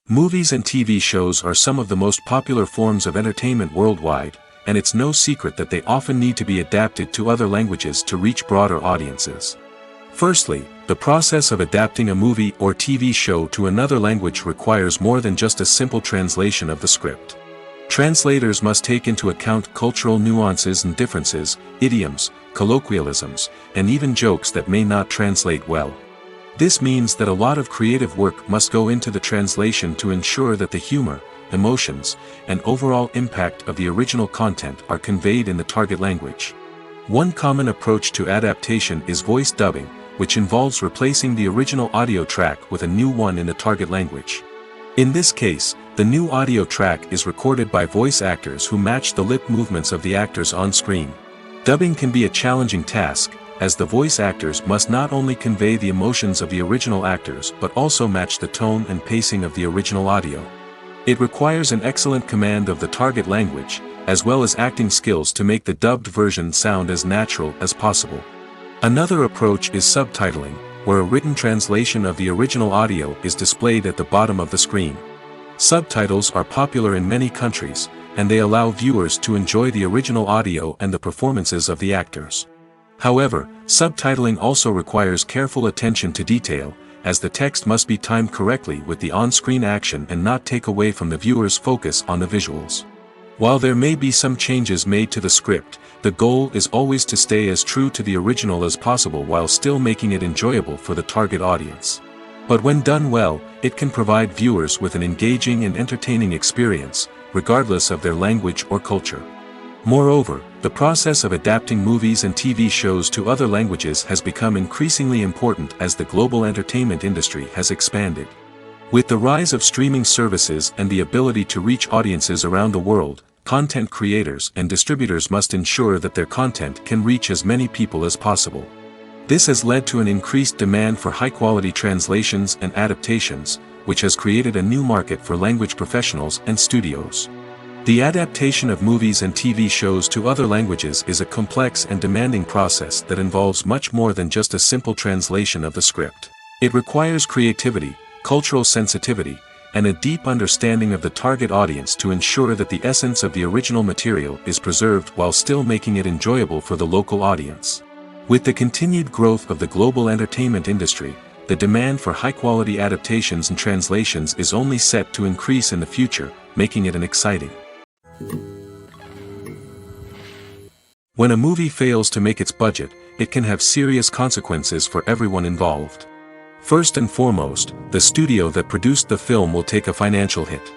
Movies and TV shows are some of the most popular forms of entertainment worldwide, and it's no secret that they often need to be adapted to other languages to reach broader audiences. Firstly, the process of adapting a movie or TV show to another language requires more than just a simple translation of the script. Translators must take into account cultural nuances and differences, idioms, colloquialisms, and even jokes that may not translate well. This means that a lot of creative work must go into the translation to ensure that the humor, emotions, and overall impact of the original content are conveyed in the target language. One common approach to adaptation is voice dubbing, which involves replacing the original audio track with a new one in the target language. In this case, the new audio track is recorded by voice actors who match the lip movements of the actors on screen. Dubbing can be a challenging task, as the voice actors must not only convey the emotions of the original actors but also match the tone and pacing of the original audio. It requires an excellent command of the target language, as well as acting skills to make the dubbed version sound as natural as possible. Another approach is subtitling, where a written translation of the original audio is displayed at the bottom of the screen. Subtitles are popular in many countries, and they allow viewers to enjoy the original audio and the performances of the actors. However, subtitling also requires careful attention to detail, as the text must be timed correctly with the on-screen action and not take away from the viewer's focus on the visuals. While there may be some changes made to the script, the goal is always to stay as true to the original as possible while still making it enjoyable for the target audience. But when done well, it can provide viewers with an engaging and entertaining experience, regardless of their language or culture. Moreover, the process of adapting movies and TV shows to other languages has become increasingly important as the global entertainment industry has expanded. With the rise of streaming services and the ability to reach audiences around the world, content creators and distributors must ensure that their content can reach as many people as possible. This has led to an increased demand for high-quality translations and adaptations, which has created a new market for language professionals and studios. The adaptation of movies and TV shows to other languages is a complex and demanding process that involves much more than just a simple translation of the script. It requires creativity, cultural sensitivity, and a deep understanding of the target audience to ensure that the essence of the original material is preserved while still making it enjoyable for the local audience. With the continued growth of the global entertainment industry, the demand for high-quality adaptations and translations is only set to increase in the future, making it an exciting. When a movie fails to make its budget, it can have serious consequences for everyone involved. First and foremost, the studio that produced the film will take a financial hit.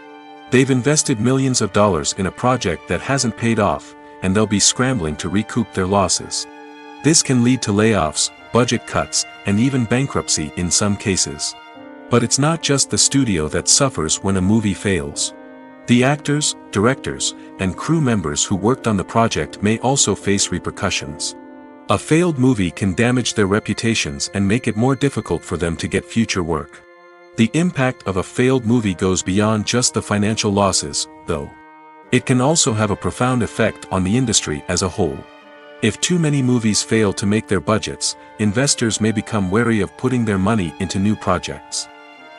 They've invested millions of dollars in a project that hasn't paid off, and they'll be scrambling to recoup their losses. This can lead to layoffs, budget cuts, and even bankruptcy in some cases. But it's not just the studio that suffers when a movie fails. The actors, directors, and crew members who worked on the project may also face repercussions. A failed movie can damage their reputations and make it more difficult for them to get future work. The impact of a failed movie goes beyond just the financial losses, though. It can also have a profound effect on the industry as a whole. If too many movies fail to make their budgets, investors may become wary of putting their money into new projects.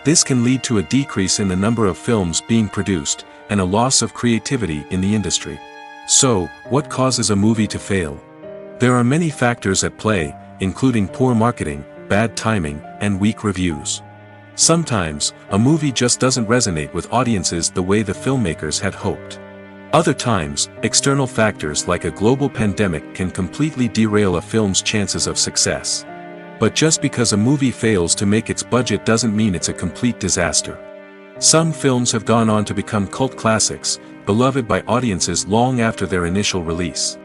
This can lead to a decrease in the number of films being produced, and a loss of creativity in the industry. So, what causes a movie to fail? There are many factors at play, including poor marketing, bad timing, and weak reviews. Sometimes, a movie just doesn't resonate with audiences the way the filmmakers had hoped. Other times, external factors like a global pandemic can completely derail a film's chances of success. But just because a movie fails to make its budget doesn't mean it's a complete disaster. Some films have gone on to become cult classics, beloved by audiences long after their initial release.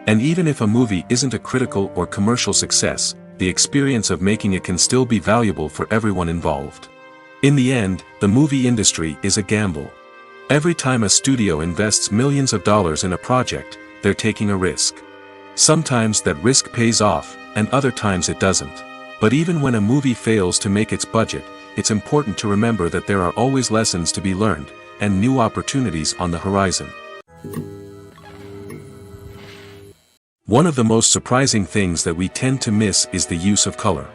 And even if a movie isn't a critical or commercial success, the experience of making it can still be valuable for everyone involved. In the end, the movie industry is a gamble. Every time a studio invests millions of dollars in a project, they're taking a risk. Sometimes that risk pays off, and other times it doesn't. But even when a movie fails to make its budget, it's important to remember that there are always lessons to be learned, and new opportunities on the horizon. One of the most surprising things that we tend to miss is the use of color.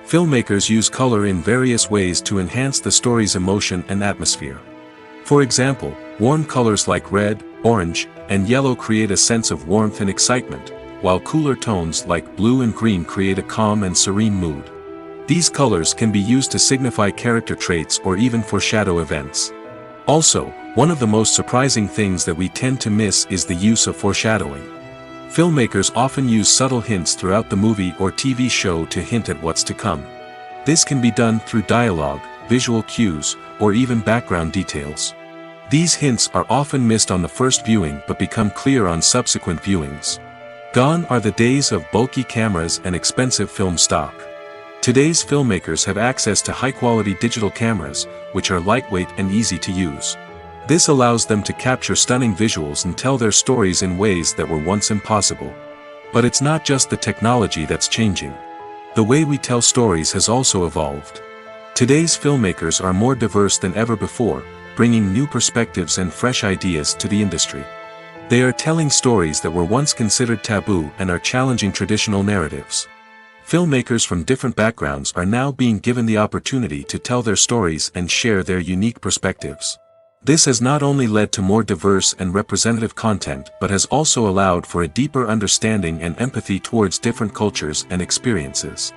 Filmmakers use color in various ways to enhance the story's emotion and atmosphere. For example, warm colors like red, orange, and yellow create a sense of warmth and excitement, while cooler tones like blue and green create a calm and serene mood. These colors can be used to signify character traits or even foreshadow events. Also, one of the most surprising things that we tend to miss is the use of foreshadowing. Filmmakers often use subtle hints throughout the movie or TV show to hint at what's to come. This can be done through dialogue, visual cues, or even background details. These hints are often missed on the first viewing but become clear on subsequent viewings. Gone are the days of bulky cameras and expensive film stock. Today's filmmakers have access to high-quality digital cameras, which are lightweight and easy to use. This allows them to capture stunning visuals and tell their stories in ways that were once impossible. But it's not just the technology that's changing. The way we tell stories has also evolved. Today's filmmakers are more diverse than ever before, bringing new perspectives and fresh ideas to the industry. They are telling stories that were once considered taboo and are challenging traditional narratives. Filmmakers from different backgrounds are now being given the opportunity to tell their stories and share their unique perspectives. This has not only led to more diverse and representative content but has also allowed for a deeper understanding and empathy towards different cultures and experiences.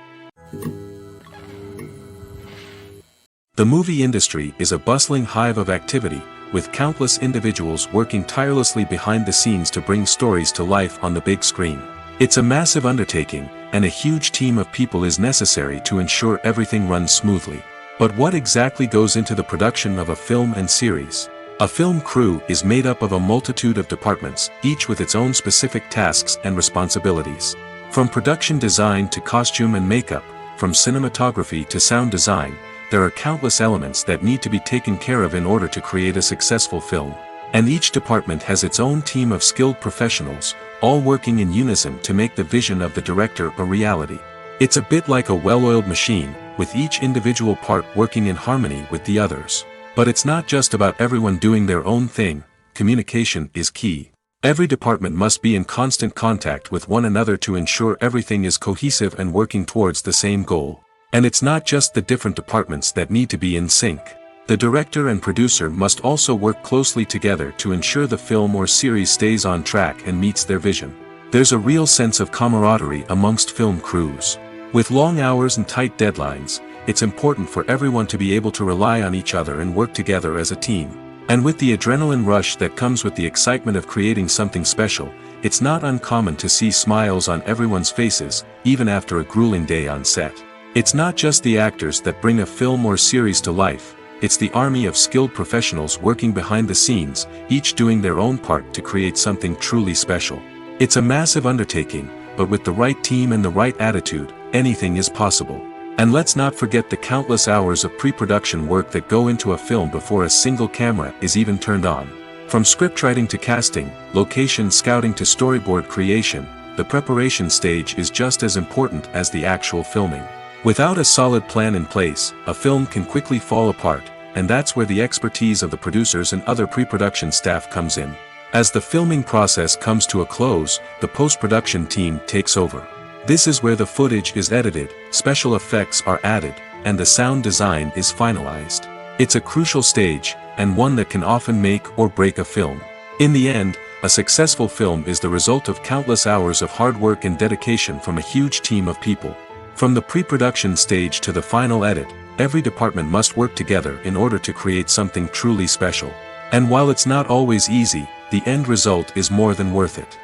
The movie industry is a bustling hive of activity, with countless individuals working tirelessly behind the scenes to bring stories to life on the big screen. It's a massive undertaking, and a huge team of people is necessary to ensure everything runs smoothly. But what exactly goes into the production of a film and series? A film crew is made up of a multitude of departments, each with its own specific tasks and responsibilities. From production design to costume and makeup, from cinematography to sound design, there are countless elements that need to be taken care of in order to create a successful film. And each department has its own team of skilled professionals, all working in unison to make the vision of the director a reality. It's a bit like a well-oiled machine, with each individual part working in harmony with the others. But it's not just about everyone doing their own thing. Communication is key. Every department must be in constant contact with one another to ensure everything is cohesive and working towards the same goal. And it's not just the different departments that need to be in sync. The director and producer must also work closely together to ensure the film or series stays on track and meets their vision. There's a real sense of camaraderie amongst film crews. With long hours and tight deadlines, it's important for everyone to be able to rely on each other and work together as a team. And with the adrenaline rush that comes with the excitement of creating something special, it's not uncommon to see smiles on everyone's faces, even after a grueling day on set. It's not just the actors that bring a film or series to life, it's the army of skilled professionals working behind the scenes, each doing their own part to create something truly special. It's a massive undertaking, but with the right team and the right attitude, anything is possible. And let's not forget the countless hours of pre-production work that go into a film before a single camera is even turned on. From scriptwriting to casting, location scouting to storyboard creation, the preparation stage is just as important as the actual filming. Without a solid plan in place, a film can quickly fall apart, and that's where the expertise of the producers and other pre-production staff comes in. As the filming process comes to a close, the post-production team takes over. This is where the footage is edited, special effects are added, and the sound design is finalized. It's a crucial stage, and one that can often make or break a film. In the end, a successful film is the result of countless hours of hard work and dedication from a huge team of people. From the pre-production stage to the final edit, every department must work together in order to create something truly special. And while it's not always easy, the end result is more than worth it.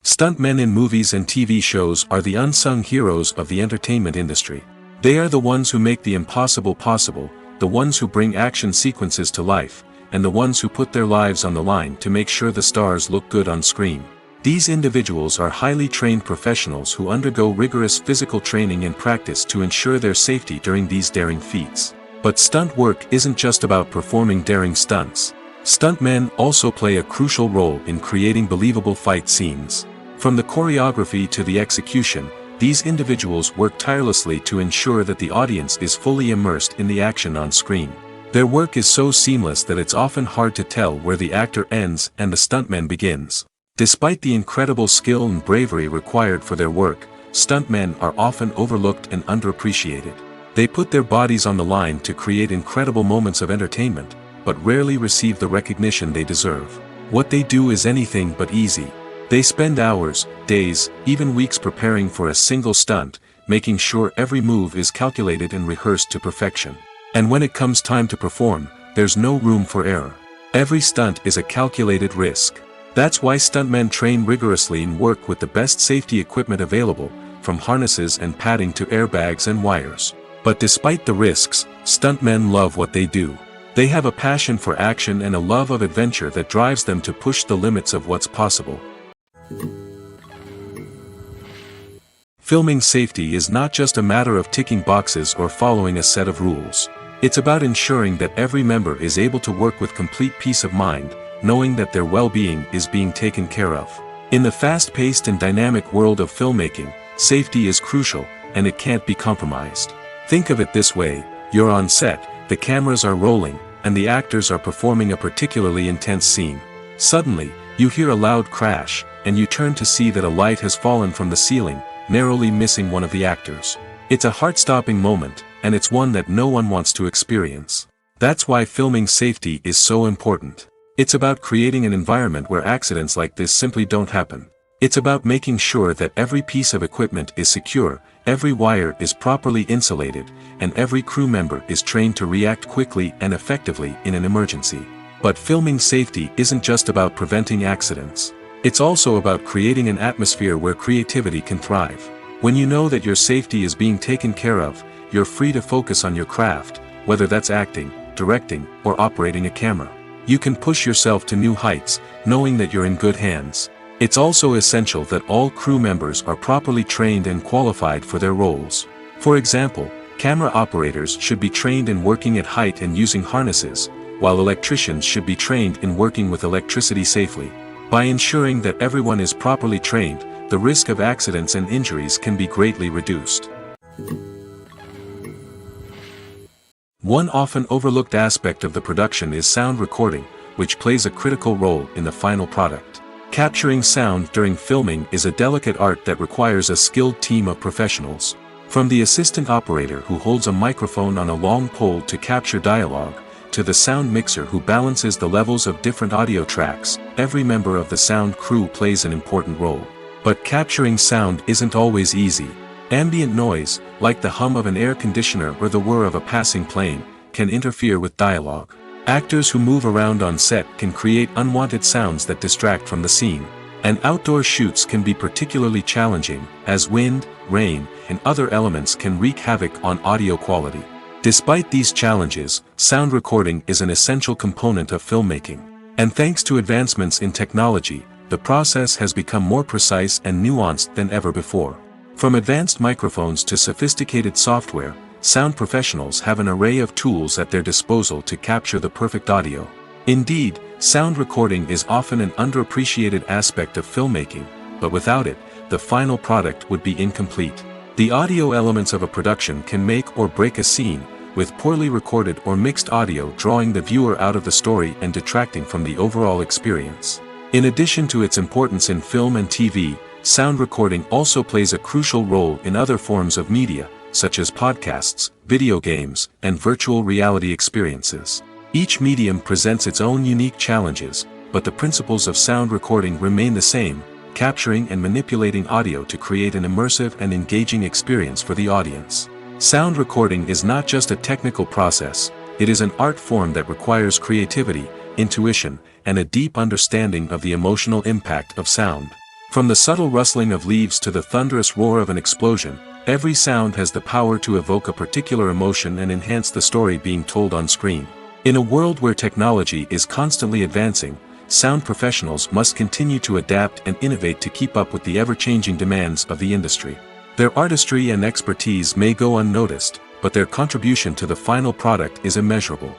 Stuntmen in movies and TV shows are the unsung heroes of the entertainment industry. They are the ones who make the impossible possible, the ones who bring action sequences to life, and the ones who put their lives on the line to make sure the stars look good on screen. These individuals are highly trained professionals who undergo rigorous physical training and practice to ensure their safety during these daring feats. But stunt work isn't just about performing daring stunts. Stuntmen also play a crucial role in creating believable fight scenes. From the choreography to the execution, these individuals work tirelessly to ensure that the audience is fully immersed in the action on screen. Their work is so seamless that it's often hard to tell where the actor ends and the stuntman begins. Despite the incredible skill and bravery required for their work, stuntmen are often overlooked and underappreciated. They put their bodies on the line to create incredible moments of entertainment, but rarely receive the recognition they deserve. What they do is anything but easy. They spend hours, days, even weeks preparing for a single stunt, making sure every move is calculated and rehearsed to perfection. And when it comes time to perform, there's no room for error. Every stunt is a calculated risk. That's why stuntmen train rigorously and work with the best safety equipment available, from harnesses and padding to airbags and wires. But despite the risks, stuntmen love what they do. They have a passion for action and a love of adventure that drives them to push the limits of what's possible. Filming safety is not just a matter of ticking boxes or following a set of rules. It's about ensuring that every member is able to work with complete peace of mind, knowing that their well-being is being taken care of. In the fast-paced and dynamic world of filmmaking, safety is crucial, and it can't be compromised. Think of it this way: you're on set, the cameras are rolling, and the actors are performing a particularly intense scene. Suddenly, you hear a loud crash, and you turn to see that a light has fallen from the ceiling, narrowly missing one of the actors. It's a heart-stopping moment, and it's one that no one wants to experience. That's why filming safety is so important. It's about creating an environment where accidents like this simply don't happen. It's about making sure that every piece of equipment is secure, every wire is properly insulated, and every crew member is trained to react quickly and effectively in an emergency. But filming safety isn't just about preventing accidents. It's also about creating an atmosphere where creativity can thrive. When you know that your safety is being taken care of, you're free to focus on your craft, whether that's acting, directing, or operating a camera. You can push yourself to new heights, knowing that you're in good hands. It's also essential that all crew members are properly trained and qualified for their roles. For example, camera operators should be trained in working at height and using harnesses, while electricians should be trained in working with electricity safely. By ensuring that everyone is properly trained, the risk of accidents and injuries can be greatly reduced. One often overlooked aspect of the production is sound recording, which plays a critical role in the final product. Capturing sound during filming is a delicate art that requires a skilled team of professionals. From the assistant operator who holds a microphone on a long pole to capture dialogue, to the sound mixer who balances the levels of different audio tracks, every member of the sound crew plays an important role. But capturing sound isn't always easy. Ambient noise, like the hum of an air conditioner or the whir of a passing plane, can interfere with dialogue. Actors who move around on set can create unwanted sounds that distract from the scene. And outdoor shoots can be particularly challenging, as wind, rain, and other elements can wreak havoc on audio quality. Despite these challenges, sound recording is an essential component of filmmaking. And thanks to advancements in technology, the process has become more precise and nuanced than ever before. From advanced microphones to sophisticated software, sound professionals have an array of tools at their disposal to capture the perfect audio. Indeed, sound recording is often an underappreciated aspect of filmmaking, but without it, the final product would be incomplete. The audio elements of a production can make or break a scene, with poorly recorded or mixed audio drawing the viewer out of the story and detracting from the overall experience. In addition to its importance in film and TV, sound recording also plays a crucial role in other forms of media, such as podcasts, video games, and virtual reality experiences. Each medium presents its own unique challenges, but the principles of sound recording remain the same: capturing and manipulating audio to create an immersive and engaging experience for the audience. Sound recording is not just a technical process, it is an art form that requires creativity, intuition, and a deep understanding of the emotional impact of sound. From the subtle rustling of leaves to the thunderous roar of an explosion, every sound has the power to evoke a particular emotion and enhance the story being told on screen. In a world where technology is constantly advancing, sound professionals must continue to adapt and innovate to keep up with the ever-changing demands of the industry. Their artistry and expertise may go unnoticed, but their contribution to the final product is immeasurable.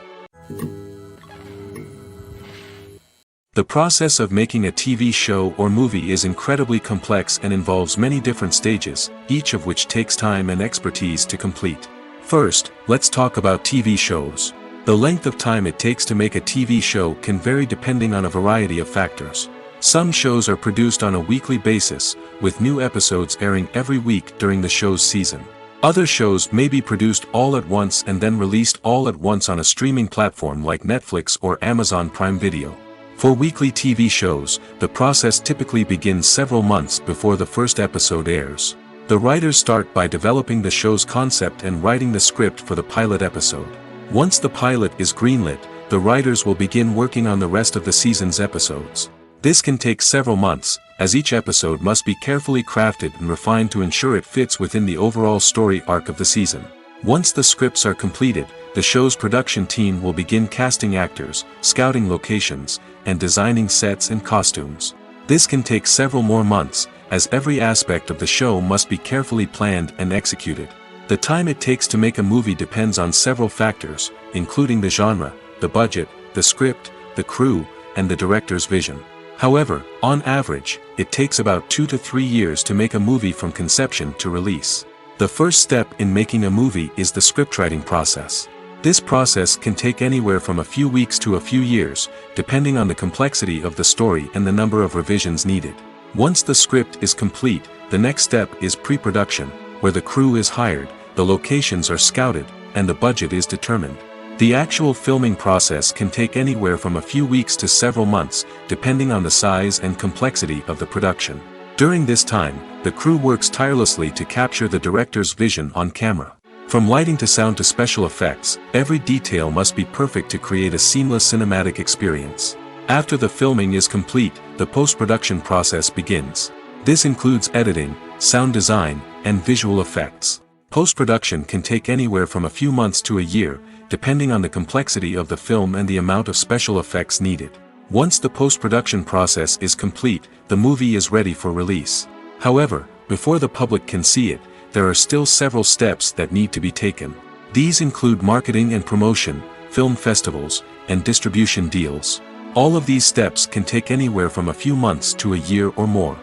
The process of making a TV show or movie is incredibly complex and involves many different stages, each of which takes time and expertise to complete. First, let's talk about TV shows. The length of time it takes to make a TV show can vary depending on a variety of factors. Some shows are produced on a weekly basis, with new episodes airing every week during the show's season. Other shows may be produced all at once and then released all at once on a streaming platform like Netflix or Amazon Prime Video. For weekly TV shows, the process typically begins several months before the first episode airs. The writers start by developing the show's concept and writing the script for the pilot episode. Once the pilot is greenlit, the writers will begin working on the rest of the season's episodes. This can take several months, as each episode must be carefully crafted and refined to ensure it fits within the overall story arc of the season. Once the scripts are completed, the show's production team will begin casting actors, scouting locations, and designing sets and costumes. This can take several more months, as every aspect of the show must be carefully planned and executed. The time it takes to make a movie depends on several factors, including the genre, the budget, the script, the crew, and the director's vision. However, on average, it takes about 2 to 3 years to make a movie from conception to release. The first step in making a movie is the scriptwriting process. This process can take anywhere from a few weeks to a few years, depending on the complexity of the story and the number of revisions needed. Once the script is complete, the next step is pre-production, where the crew is hired, the locations are scouted, and the budget is determined. The actual filming process can take anywhere from a few weeks to several months, depending on the size and complexity of the production. During this time, the crew works tirelessly to capture the director's vision on camera. From lighting to sound to special effects, every detail must be perfect to create a seamless cinematic experience. After the filming is complete, the post-production process begins. This includes editing, sound design, and visual effects. Post-production can take anywhere from a few months to a year, depending on the complexity of the film and the amount of special effects needed. Once the post-production process is complete, the movie is ready for release. However, before the public can see it, there are still several steps that need to be taken. These include marketing and promotion, film festivals, and distribution deals. All of these steps can take anywhere from a few months to a year or more.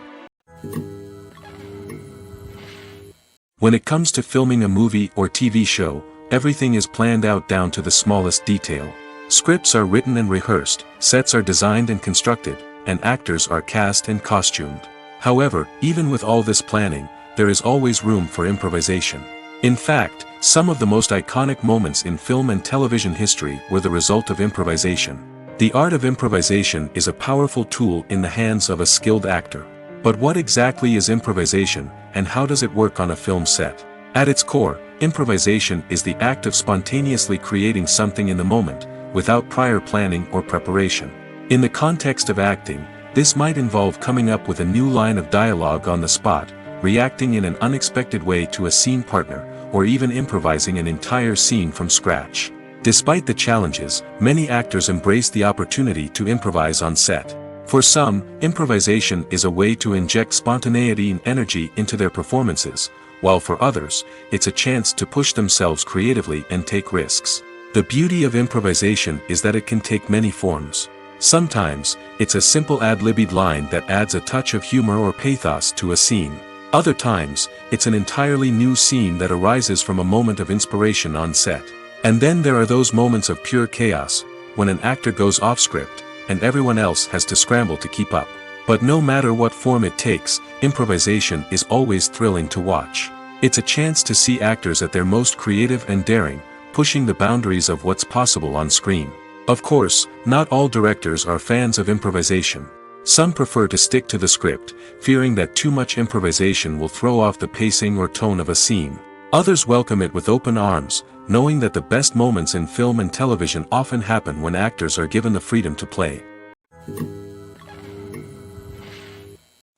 When it comes to filming a movie or TV show, everything is planned out down to the smallest detail. Scripts are written and rehearsed, sets are designed and constructed, and actors are cast and costumed. However, even with all this planning, there is always room for improvisation. In fact, some of the most iconic moments in film and television history were the result of improvisation. The art of improvisation is a powerful tool in the hands of a skilled actor. But what exactly is improvisation, and how does it work on a film set? At its core, improvisation is the act of spontaneously creating something in the moment, without prior planning or preparation. In the context of acting, this might involve coming up with a new line of dialogue on the spot, reacting in an unexpected way to a scene partner, or even improvising an entire scene from scratch. Despite the challenges, many actors embrace the opportunity to improvise on set. For some, improvisation is a way to inject spontaneity and energy into their performances, while for others, it's a chance to push themselves creatively and take risks. The beauty of improvisation is that it can take many forms. Sometimes, it's a simple ad-libbed line that adds a touch of humor or pathos to a scene. Other times, it's an entirely new scene that arises from a moment of inspiration on set. And then there are those moments of pure chaos, when an actor goes off script, and everyone else has to scramble to keep up. But no matter what form it takes, improvisation is always thrilling to watch. It's a chance to see actors at their most creative and daring, pushing the boundaries of what's possible on screen. Of course, not all directors are fans of improvisation. Some prefer to stick to the script, fearing that too much improvisation will throw off the pacing or tone of a scene. Others welcome it with open arms, knowing that the best moments in film and television often happen when actors are given the freedom to play.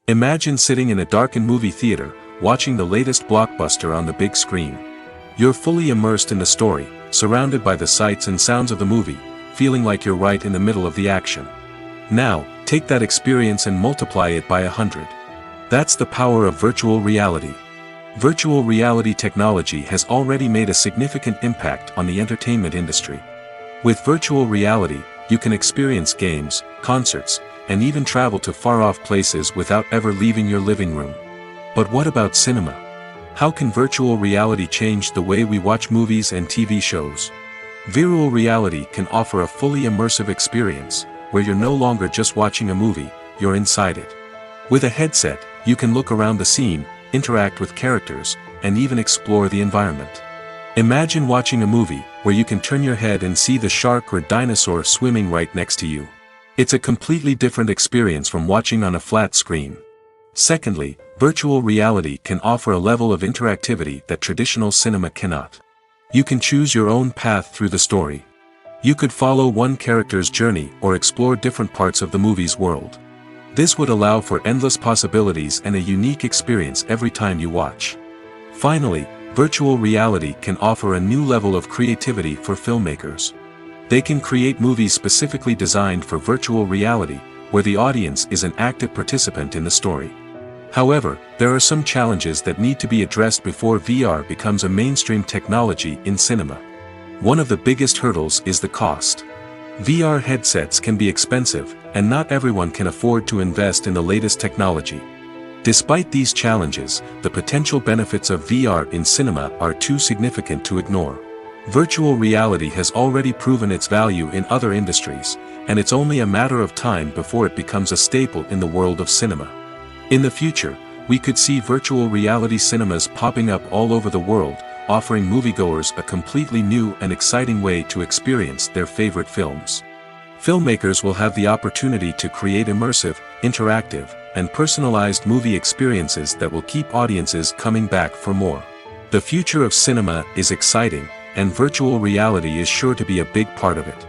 Imagine sitting in a darkened movie theater, watching the latest blockbuster on the big screen. You're fully immersed in the story, surrounded by the sights and sounds of the movie, feeling like you're right in the middle of the action. Now, take that experience and multiply it by 100. That's the power of virtual reality. Virtual reality technology has already made a significant impact on the entertainment industry. With virtual reality, you can experience games, concerts, and even travel to far-off places without ever leaving your living room. But what about cinema? How can virtual reality change the way we watch movies and TV shows? Virtual reality can offer a fully immersive experience, where you're no longer just watching a movie, you're inside it. With a headset, you can look around the scene, interact with characters, and even explore the environment. Imagine watching a movie where you can turn your head and see the shark or dinosaur swimming right next to you. It's a completely different experience from watching on a flat screen. Secondly, virtual reality can offer a level of interactivity that traditional cinema cannot. You can choose your own path through the story. You could follow one character's journey or explore different parts of the movie's world. This would allow for endless possibilities and a unique experience every time you watch. Finally, virtual reality can offer a new level of creativity for filmmakers. They can create movies specifically designed for virtual reality, where the audience is an active participant in the story. However, there are some challenges that need to be addressed before VR becomes a mainstream technology in cinema. One of the biggest hurdles is the cost. VR headsets can be expensive, and not everyone can afford to invest in the latest technology. Despite these challenges, the potential benefits of VR in cinema are too significant to ignore. Virtual reality has already proven its value in other industries, and it's only a matter of time before it becomes a staple in the world of cinema. In the future, we could see virtual reality cinemas popping up all over the world, offering moviegoers a completely new and exciting way to experience their favorite films. Filmmakers will have the opportunity to create immersive, interactive, and personalized movie experiences that will keep audiences coming back for more. The future of cinema is exciting, and virtual reality is sure to be a big part of it.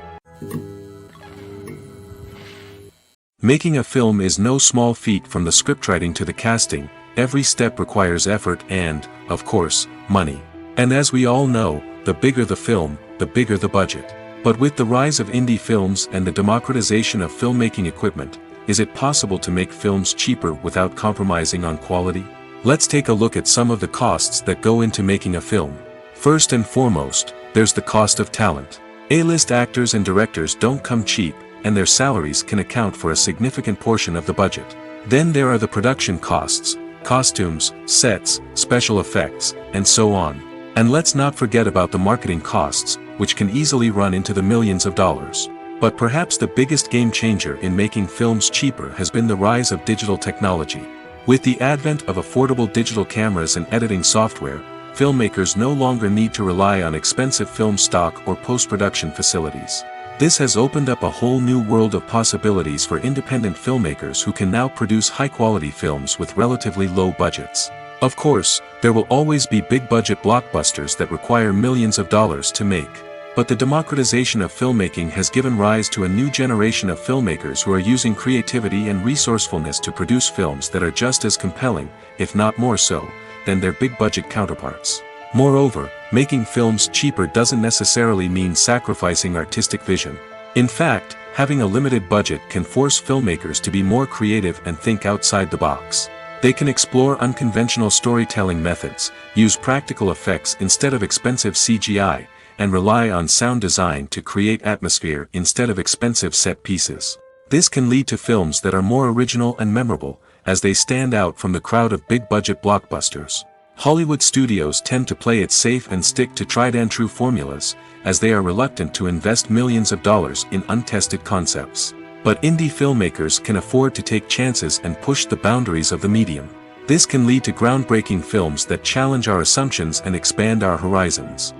Making a film is no small feat. From the scriptwriting to the casting, every step requires effort and, of course, money. And as we all know, the bigger the film, the bigger the budget. But with the rise of indie films and the democratization of filmmaking equipment, is it possible to make films cheaper without compromising on quality? Let's take a look at some of the costs that go into making a film. First and foremost, there's the cost of talent. A-list actors and directors don't come cheap, and their salaries can account for a significant portion of the budget. Then there are the production costs, costumes, sets, special effects, and so on. And let's not forget about the marketing costs, which can easily run into the millions of dollars. But perhaps the biggest game changer in making films cheaper has been the rise of digital technology. With the advent of affordable digital cameras and editing software, filmmakers no longer need to rely on expensive film stock or post-production facilities. This has opened up a whole new world of possibilities for independent filmmakers who can now produce high-quality films with relatively low budgets. Of course, there will always be big-budget blockbusters that require millions of dollars to make. But the democratization of filmmaking has given rise to a new generation of filmmakers who are using creativity and resourcefulness to produce films that are just as compelling, if not more so, than their big-budget counterparts. Moreover, making films cheaper doesn't necessarily mean sacrificing artistic vision. In fact, having a limited budget can force filmmakers to be more creative and think outside the box. They can explore unconventional storytelling methods, use practical effects instead of expensive CGI, and rely on sound design to create atmosphere instead of expensive set pieces. This can lead to films that are more original and memorable, as they stand out from the crowd of big-budget blockbusters. Hollywood studios tend to play it safe and stick to tried-and-true formulas, as they are reluctant to invest millions of dollars in untested concepts. But indie filmmakers can afford to take chances and push the boundaries of the medium. This can lead to groundbreaking films that challenge our assumptions and expand our horizons.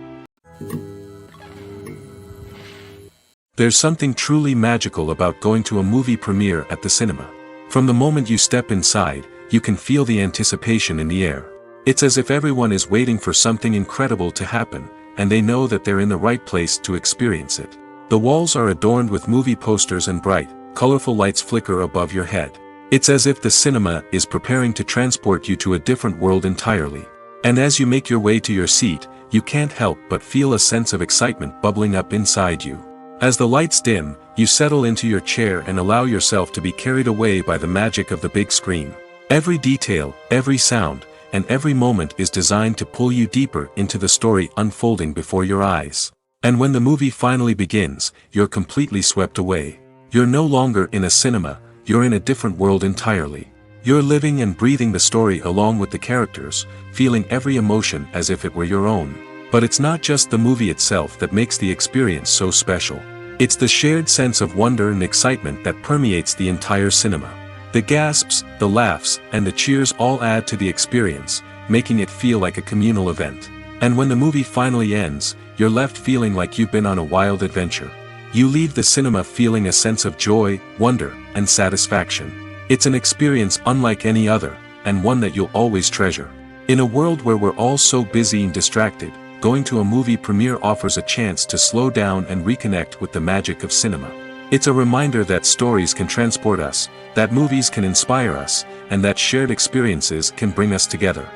There's something truly magical about going to a movie premiere at the cinema. From the moment you step inside, you can feel the anticipation in the air. It's as if everyone is waiting for something incredible to happen, and they know that they're in the right place to experience it. The walls are adorned with movie posters and bright, colorful lights flicker above your head. It's as if the cinema is preparing to transport you to a different world entirely. And as you make your way to your seat, you can't help but feel a sense of excitement bubbling up inside you. As the lights dim, you settle into your chair and allow yourself to be carried away by the magic of the big screen. Every detail, every sound, and every moment is designed to pull you deeper into the story unfolding before your eyes. And when the movie finally begins, you're completely swept away. You're no longer in a cinema, you're in a different world entirely. You're living and breathing the story along with the characters, feeling every emotion as if it were your own. But it's not just the movie itself that makes the experience so special. It's the shared sense of wonder and excitement that permeates the entire cinema. The gasps, the laughs, and the cheers all add to the experience, making it feel like a communal event. And when the movie finally ends, you're left feeling like you've been on a wild adventure. You leave the cinema feeling a sense of joy, wonder, and satisfaction. It's an experience unlike any other, and one that you'll always treasure. In a world where we're all so busy and distracted, going to a movie premiere offers a chance to slow down and reconnect with the magic of cinema. It's a reminder that stories can transport us, that movies can inspire us, and that shared experiences can bring us together.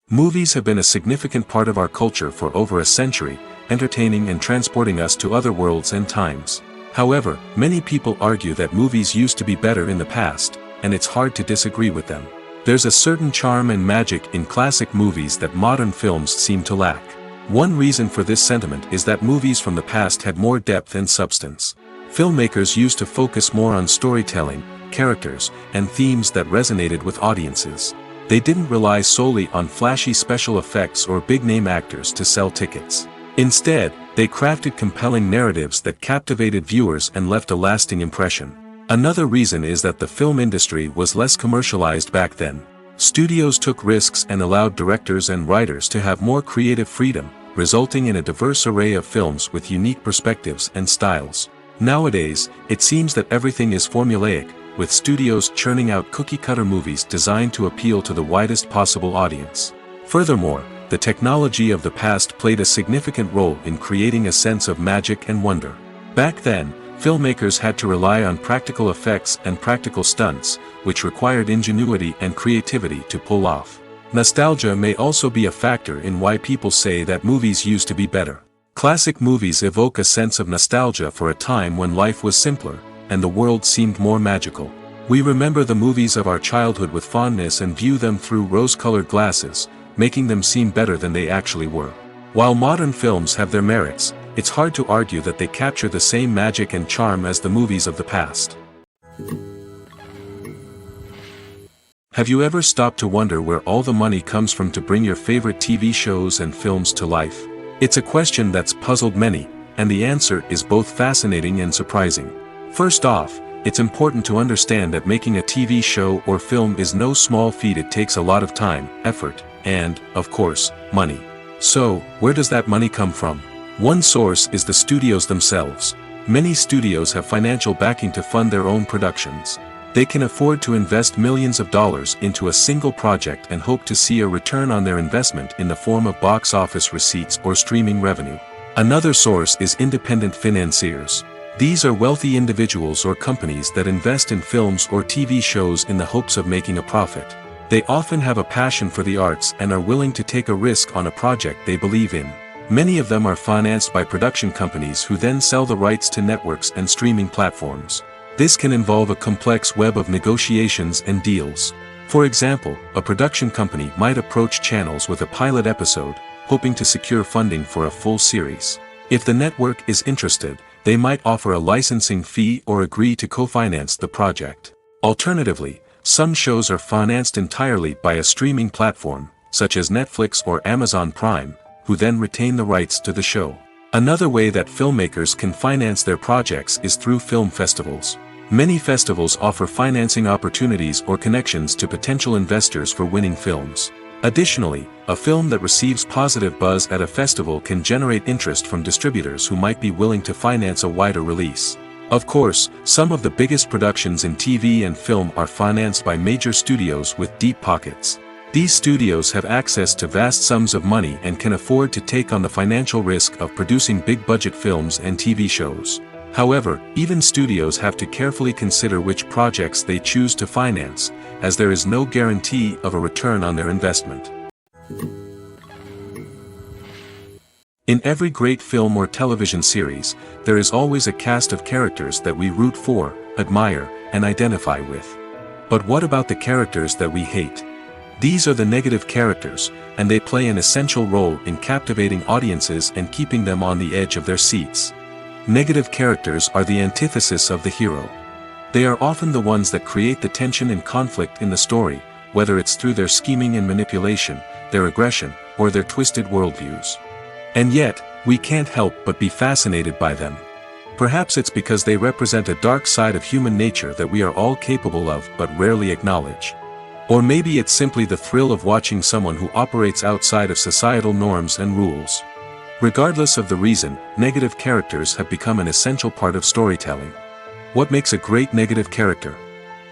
Movies have been a significant part of our culture for over a century, entertaining and transporting us to other worlds and times. However, many people argue that movies used to be better in the past, and it's hard to disagree with them. There's a certain charm and magic in classic movies that modern films seem to lack. One reason for this sentiment is that movies from the past had more depth and substance. Filmmakers used to focus more on storytelling, characters, and themes that resonated with audiences. They didn't rely solely on flashy special effects or big-name actors to sell tickets. Instead, they crafted compelling narratives that captivated viewers and left a lasting impression. Another reason is that the film industry was less commercialized back then. Studios took risks and allowed directors and writers to have more creative freedom, resulting in a diverse array of films with unique perspectives and styles. Nowadays, it seems that everything is formulaic, with studios churning out cookie-cutter movies designed to appeal to the widest possible audience. Furthermore, the technology of the past played a significant role in creating a sense of magic and wonder. Back then, filmmakers had to rely on practical effects and practical stunts, which required ingenuity and creativity to pull off. Nostalgia may also be a factor in why people say that movies used to be better. Classic movies evoke a sense of nostalgia for a time when life was simpler, and the world seemed more magical. We remember the movies of our childhood with fondness and view them through rose-colored glasses, making them seem better than they actually were. While modern films have their merits, it's hard to argue that they capture the same magic and charm as the movies of the past. Have you ever stopped to wonder where all the money comes from to bring your favorite TV shows and films to life? It's a question that's puzzled many, and the answer is both fascinating and surprising. First off, it's important to understand that making a TV show or film is no small feat. It takes a lot of time, effort, and, of course, money. So, where does that money come from? One source is the studios themselves. Many studios have financial backing to fund their own productions. They can afford to invest millions of dollars into a single project and hope to see a return on their investment in the form of box office receipts or streaming revenue. Another source is independent financiers. These are wealthy individuals or companies that invest in films or TV shows in the hopes of making a profit. They often have a passion for the arts and are willing to take a risk on a project they believe in. Many of them are financed by production companies who then sell the rights to networks and streaming platforms. This can involve a complex web of negotiations and deals. For example, a production company might approach channels with a pilot episode, hoping to secure funding for a full series. If the network is interested, they might offer a licensing fee or agree to co-finance the project. Alternatively, some shows are financed entirely by a streaming platform, such as Netflix or Amazon Prime, who then retain the rights to the show. Another way that filmmakers can finance their projects is through film festivals. Many festivals offer financing opportunities or connections to potential investors for winning films. Additionally, a film that receives positive buzz at a festival can generate interest from distributors who might be willing to finance a wider release. Of course, some of the biggest productions in TV and film are financed by major studios with deep pockets. These studios have access to vast sums of money and can afford to take on the financial risk of producing big-budget films and TV shows. However, even studios have to carefully consider which projects they choose to finance, as there is no guarantee of a return on their investment. In every great film or television series, there is always a cast of characters that we root for, admire, and identify with. But what about the characters that we hate? These are the negative characters, and they play an essential role in captivating audiences and keeping them on the edge of their seats. Negative characters are the antithesis of the hero. They are often the ones that create the tension and conflict in the story, whether it's through their scheming and manipulation, their aggression, or their twisted worldviews. And yet, we can't help but be fascinated by them. Perhaps it's because they represent a dark side of human nature that we are all capable of but rarely acknowledge. Or maybe it's simply the thrill of watching someone who operates outside of societal norms and rules. Regardless of the reason, negative characters have become an essential part of storytelling. What makes a great negative character?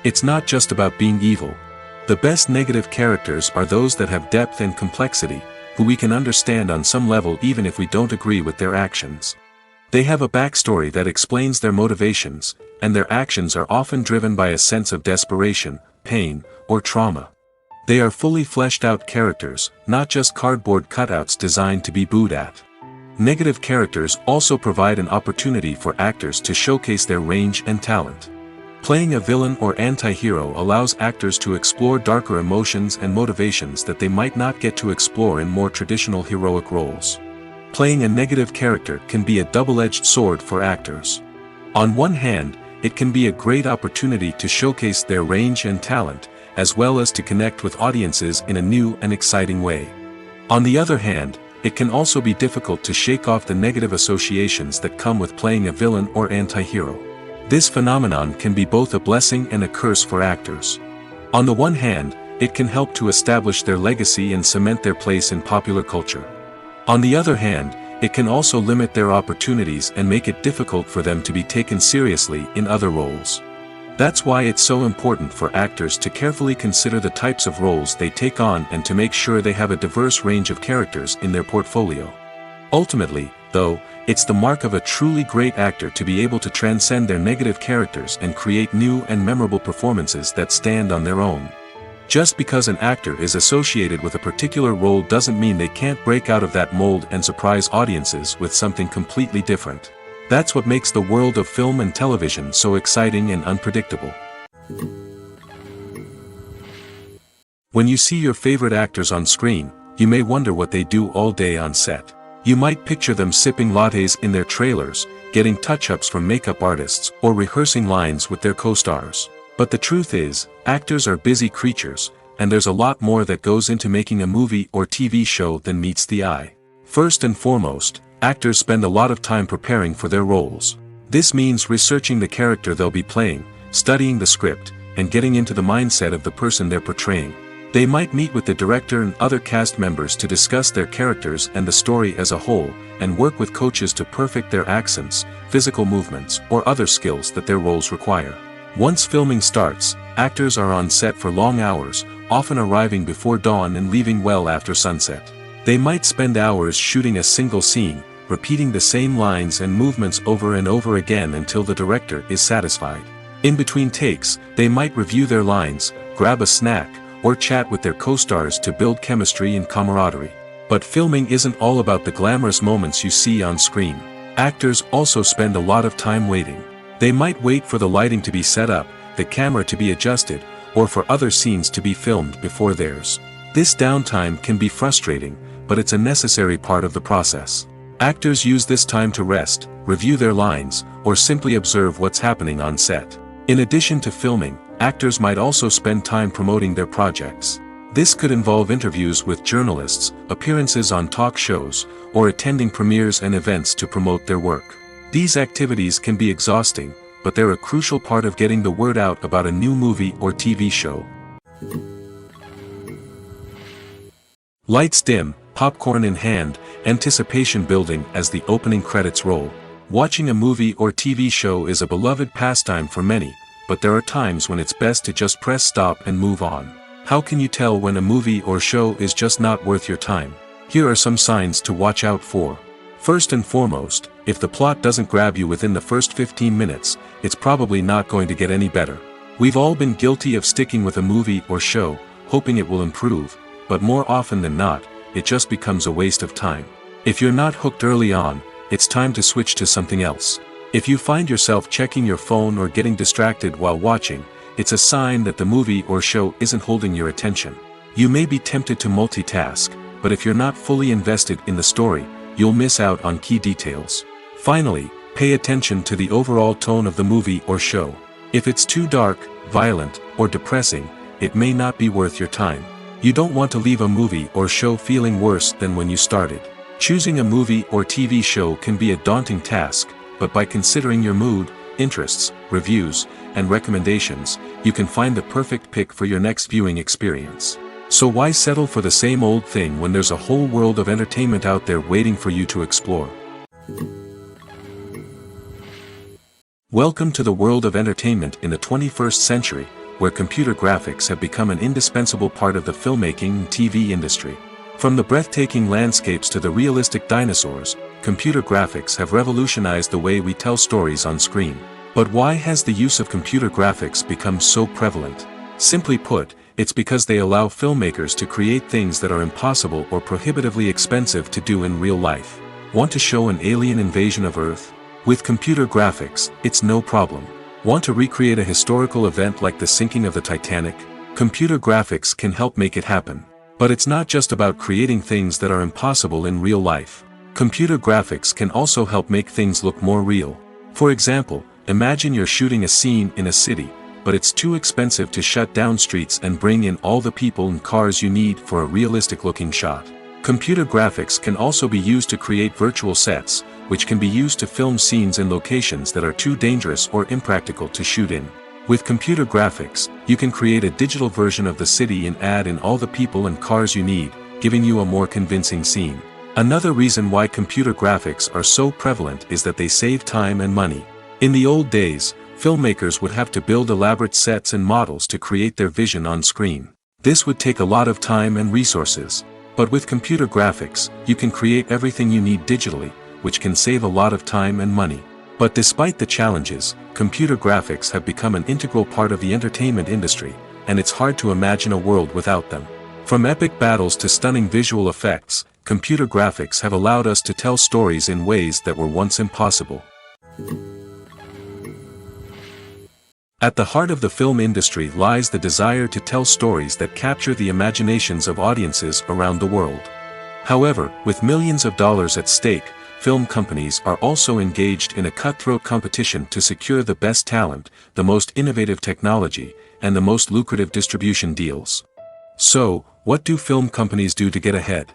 It's not just about being evil. The best negative characters are those that have depth and complexity, who we can understand on some level even if we don't agree with their actions. They have a backstory that explains their motivations, and their actions are often driven by a sense of desperation, pain, or trauma. They are fully fleshed out characters, not just cardboard cutouts designed to be booed at. Negative characters also provide an opportunity for actors to showcase their range and talent. Playing a villain or anti-hero allows actors to explore darker emotions and motivations that they might not get to explore in more traditional heroic roles. Playing a negative character can be a double-edged sword for actors. On one hand, it can be a great opportunity to showcase their range and talent, as well as to connect with audiences in a new and exciting way. On the other hand, it can also be difficult to shake off the negative associations that come with playing a villain or anti-hero. This phenomenon can be both a blessing and a curse for actors. On the one hand, it can help to establish their legacy and cement their place in popular culture. On the other hand, it can also limit their opportunities and make it difficult for them to be taken seriously in other roles. That's why it's so important for actors to carefully consider the types of roles they take on and to make sure they have a diverse range of characters in their portfolio. Ultimately, though, it's the mark of a truly great actor to be able to transcend their negative characters and create new and memorable performances that stand on their own. Just because an actor is associated with a particular role doesn't mean they can't break out of that mold and surprise audiences with something completely different. That's what makes the world of film and television so exciting and unpredictable. When you see your favorite actors on screen, you may wonder what they do all day on set. You might picture them sipping lattes in their trailers, getting touch-ups from makeup artists, or rehearsing lines with their co-stars. But the truth is, actors are busy creatures, and there's a lot more that goes into making a movie or TV show than meets the eye. First and foremost, actors spend a lot of time preparing for their roles. This means researching the character they'll be playing, studying the script, and getting into the mindset of the person they're portraying. They might meet with the director and other cast members to discuss their characters and the story as a whole, and work with coaches to perfect their accents, physical movements, or other skills that their roles require. Once filming starts, actors are on set for long hours, often arriving before dawn and leaving well after sunset. They might spend hours shooting a single scene, repeating the same lines and movements over and over again until the director is satisfied. In between takes, they might review their lines, grab a snack, or chat with their co-stars to build chemistry and camaraderie. But filming isn't all about the glamorous moments you see on screen. Actors also spend a lot of time waiting. They might wait for the lighting to be set up, the camera to be adjusted, or for other scenes to be filmed before theirs. This downtime can be frustrating, but it's a necessary part of the process. Actors use this time to rest, review their lines, or simply observe what's happening on set. In addition to filming, actors might also spend time promoting their projects. This could involve interviews with journalists, appearances on talk shows, or attending premieres and events to promote their work. These activities can be exhausting, but they're a crucial part of getting the word out about a new movie or TV show. Lights dim, popcorn in hand, anticipation building as the opening credits roll. Watching a movie or TV show is a beloved pastime for many, but there are times when it's best to just press stop and move on. How can you tell when a movie or show is just not worth your time? Here are some signs to watch out for. First and foremost, if the plot doesn't grab you within the first 15 minutes, it's probably not going to get any better. We've all been guilty of sticking with a movie or show, hoping it will improve, but more often than not, it just becomes a waste of time. If you're not hooked early on, it's time to switch to something else. If you find yourself checking your phone or getting distracted while watching, it's a sign that the movie or show isn't holding your attention. You may be tempted to multitask, but if you're not fully invested in the story, you'll miss out on key details. Finally, pay attention to the overall tone of the movie or show. If it's too dark, violent, or depressing, it may not be worth your time. You don't want to leave a movie or show feeling worse than when you started. Choosing a movie or TV show can be a daunting task, but by considering your mood, interests, reviews, and recommendations, you can find the perfect pick for your next viewing experience. So why settle for the same old thing when there's a whole world of entertainment out there waiting for you to explore? Welcome to the world of entertainment in the 21st century, where computer graphics have become an indispensable part of the filmmaking and TV industry. From the breathtaking landscapes to the realistic dinosaurs, computer graphics have revolutionized the way we tell stories on screen. But why has the use of computer graphics become so prevalent? Simply put, it's because they allow filmmakers to create things that are impossible or prohibitively expensive to do in real life. Want to show an alien invasion of Earth? With computer graphics, it's no problem. Want to recreate a historical event like the sinking of the Titanic? Computer graphics can help make it happen. But it's not just about creating things that are impossible in real life. Computer graphics can also help make things look more real. For example, imagine you're shooting a scene in a city, but it's too expensive to shut down streets and bring in all the people and cars you need for a realistic-looking shot. Computer graphics can also be used to create virtual sets, which can be used to film scenes in locations that are too dangerous or impractical to shoot in. With computer graphics, you can create a digital version of the city and add in all the people and cars you need, giving you a more convincing scene. Another reason why computer graphics are so prevalent is that they save time and money. In the old days, filmmakers would have to build elaborate sets and models to create their vision on screen. This would take a lot of time and resources. But with computer graphics, you can create everything you need digitally, which can save a lot of time and money. But despite the challenges, computer graphics have become an integral part of the entertainment industry, and it's hard to imagine a world without them. From epic battles to stunning visual effects, computer graphics have allowed us to tell stories in ways that were once impossible. At the heart of the film industry lies the desire to tell stories that capture the imaginations of audiences around the world. However, with millions of dollars at stake, film companies are also engaged in a cutthroat competition to secure the best talent, the most innovative technology, and the most lucrative distribution deals. So, what do film companies do to get ahead?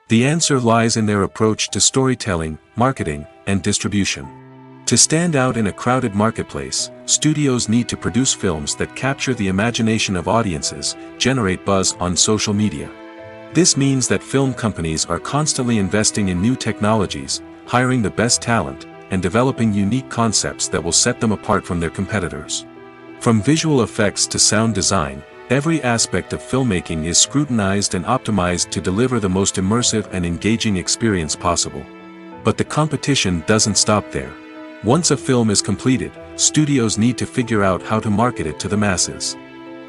The answer lies in their approach to storytelling, marketing, and distribution. To stand out in a crowded marketplace, studios need to produce films that capture the imagination of audiences, generate buzz on social media. This means that film companies are constantly investing in new technologies, hiring the best talent, and developing unique concepts that will set them apart from their competitors. From visual effects to sound design, every aspect of filmmaking is scrutinized and optimized to deliver the most immersive and engaging experience possible. But the competition doesn't stop there. Once a film is completed, studios need to figure out how to market it to the masses.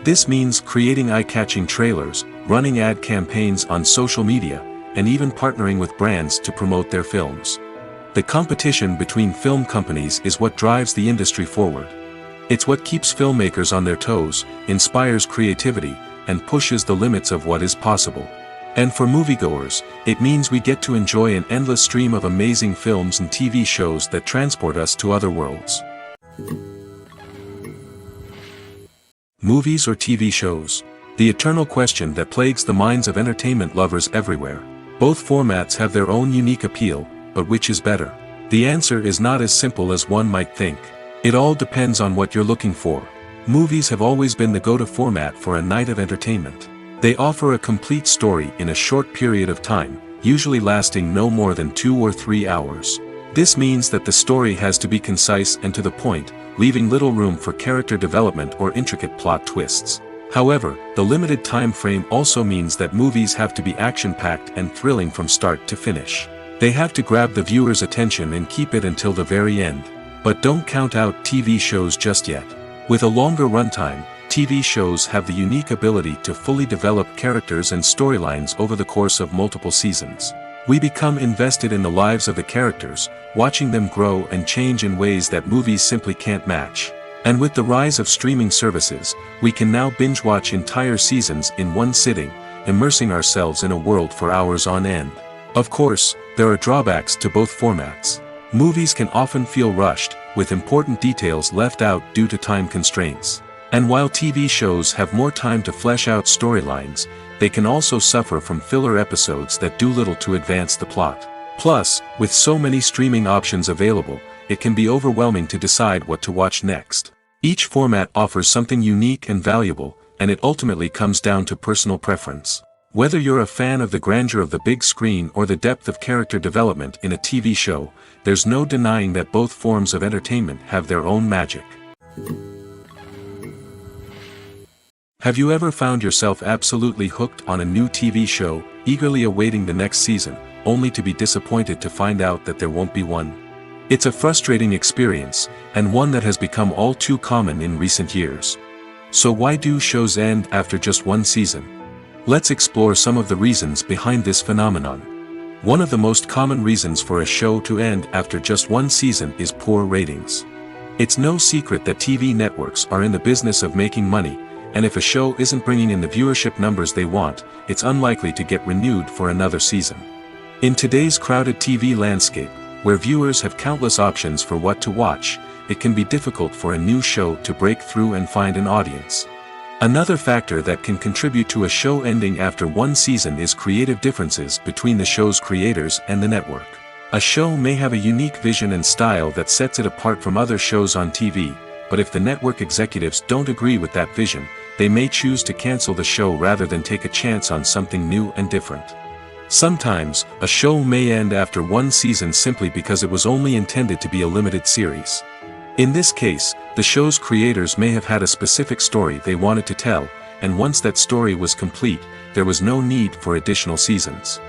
This means creating eye-catching trailers, running ad campaigns on social media, and even partnering with brands to promote their films. The competition between film companies is what drives the industry forward. It's what keeps filmmakers on their toes, inspires creativity, and pushes the limits of what is possible. And for moviegoers, it means we get to enjoy an endless stream of amazing films and TV shows that transport us to other worlds. Movies or TV shows? The eternal question that plagues the minds of entertainment lovers everywhere. Both formats have their own unique appeal, but which is better? The answer is not as simple as one might think. It all depends on what you're looking for. Movies have always been the go-to format for a night of entertainment. They offer a complete story in a short period of time, usually lasting no more than 2 or 3 hours. This means that the story has to be concise and to the point, leaving little room for character development or intricate plot twists. However, the limited time frame also means that movies have to be action-packed and thrilling from start to finish. They have to grab the viewer's attention and keep it until the very end. But don't count out TV shows just yet. With a longer runtime, TV shows have the unique ability to fully develop characters and storylines over the course of multiple seasons. We become invested in the lives of the characters, watching them grow and change in ways that movies simply can't match. And with the rise of streaming services, we can now binge-watch entire seasons in one sitting, immersing ourselves in a world for hours on end. Of course, there are drawbacks to both formats. Movies can often feel rushed, with important details left out due to time constraints. And while TV shows have more time to flesh out storylines, they can also suffer from filler episodes that do little to advance the plot. Plus, with so many streaming options available, it can be overwhelming to decide what to watch next. Each format offers something unique and valuable, and it ultimately comes down to personal preference. Whether you're a fan of the grandeur of the big screen or the depth of character development in a TV show, there's no denying that both forms of entertainment have their own magic. Have you ever found yourself absolutely hooked on a new TV show, eagerly awaiting the next season, only to be disappointed to find out that there won't be one? It's a frustrating experience, and one that has become all too common in recent years. So why do shows end after just one season? Let's explore some of the reasons behind this phenomenon. One of the most common reasons for a show to end after just one season is poor ratings. It's no secret that TV networks are in the business of making money, and if a show isn't bringing in the viewership numbers they want, it's unlikely to get renewed for another season. In today's crowded TV landscape, where viewers have countless options for what to watch, it can be difficult for a new show to break through and find an audience. Another factor that can contribute to a show ending after one season is creative differences between the show's creators and the network. A show may have a unique vision and style that sets it apart from other shows on TV, but if the network executives don't agree with that vision, they may choose to cancel the show rather than take a chance on something new and different. Sometimes, a show may end after one season simply because it was only intended to be a limited series. In this case, the show's creators may have had a specific story they wanted to tell, and once that story was complete, there was no need for additional seasons.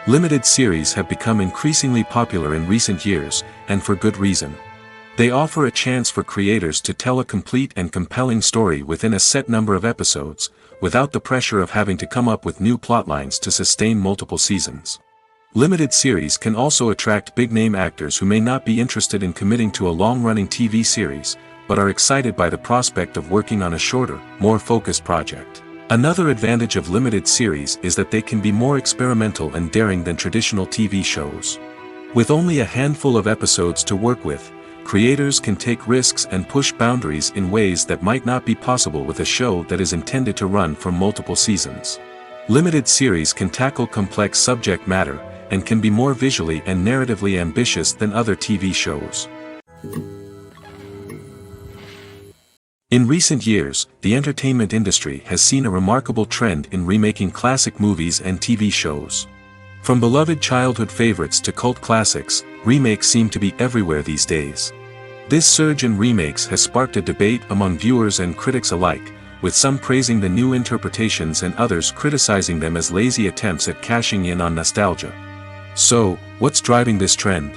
Limited series have become increasingly popular in recent years, and for good reason. They offer a chance for creators to tell a complete and compelling story within a set number of episodes, without the pressure of having to come up with new plotlines to sustain multiple seasons. Limited series can also attract big-name actors who may not be interested in committing to a long-running TV series, but are excited by the prospect of working on a shorter, more focused project. Another advantage of limited series is that they can be more experimental and daring than traditional TV shows. With only a handful of episodes to work with, creators can take risks and push boundaries in ways that might not be possible with a show that is intended to run for multiple seasons. Limited series can tackle complex subject matter, and can be more visually and narratively ambitious than other TV shows. In recent years, the entertainment industry has seen a remarkable trend in remaking classic movies and TV shows. From beloved childhood favorites to cult classics, remakes seem to be everywhere these days. This surge in remakes has sparked a debate among viewers and critics alike, with some praising the new interpretations and others criticizing them as lazy attempts at cashing in on nostalgia. So, what's driving this trend?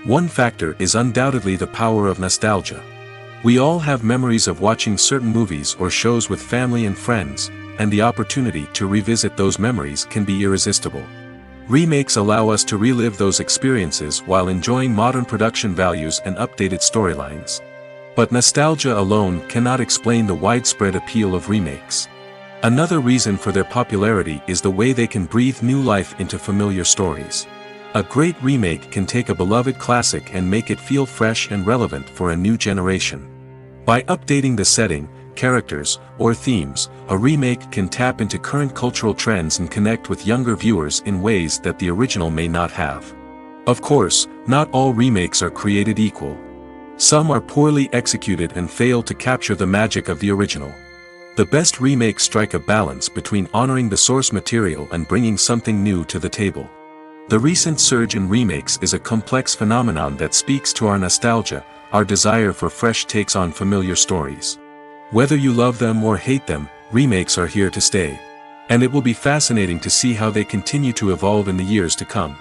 One factor is undoubtedly the power of nostalgia. We all have memories of watching certain movies or shows with family and friends, and the opportunity to revisit those memories can be irresistible. Remakes allow us to relive those experiences while enjoying modern production values and updated storylines. But nostalgia alone cannot explain the widespread appeal of remakes. Another reason for their popularity is the way they can breathe new life into familiar stories. A great remake can take a beloved classic and make it feel fresh and relevant for a new generation. By updating the setting, characters, or themes, a remake can tap into current cultural trends and connect with younger viewers in ways that the original may not have. Of course, not all remakes are created equal. Some are poorly executed and fail to capture the magic of the original. The best remakes strike a balance between honoring the source material and bringing something new to the table. The recent surge in remakes is a complex phenomenon that speaks to our nostalgia, our desire for fresh takes on familiar stories. Whether you love them or hate them, remakes are here to stay. And it will be fascinating to see how they continue to evolve in the years to come.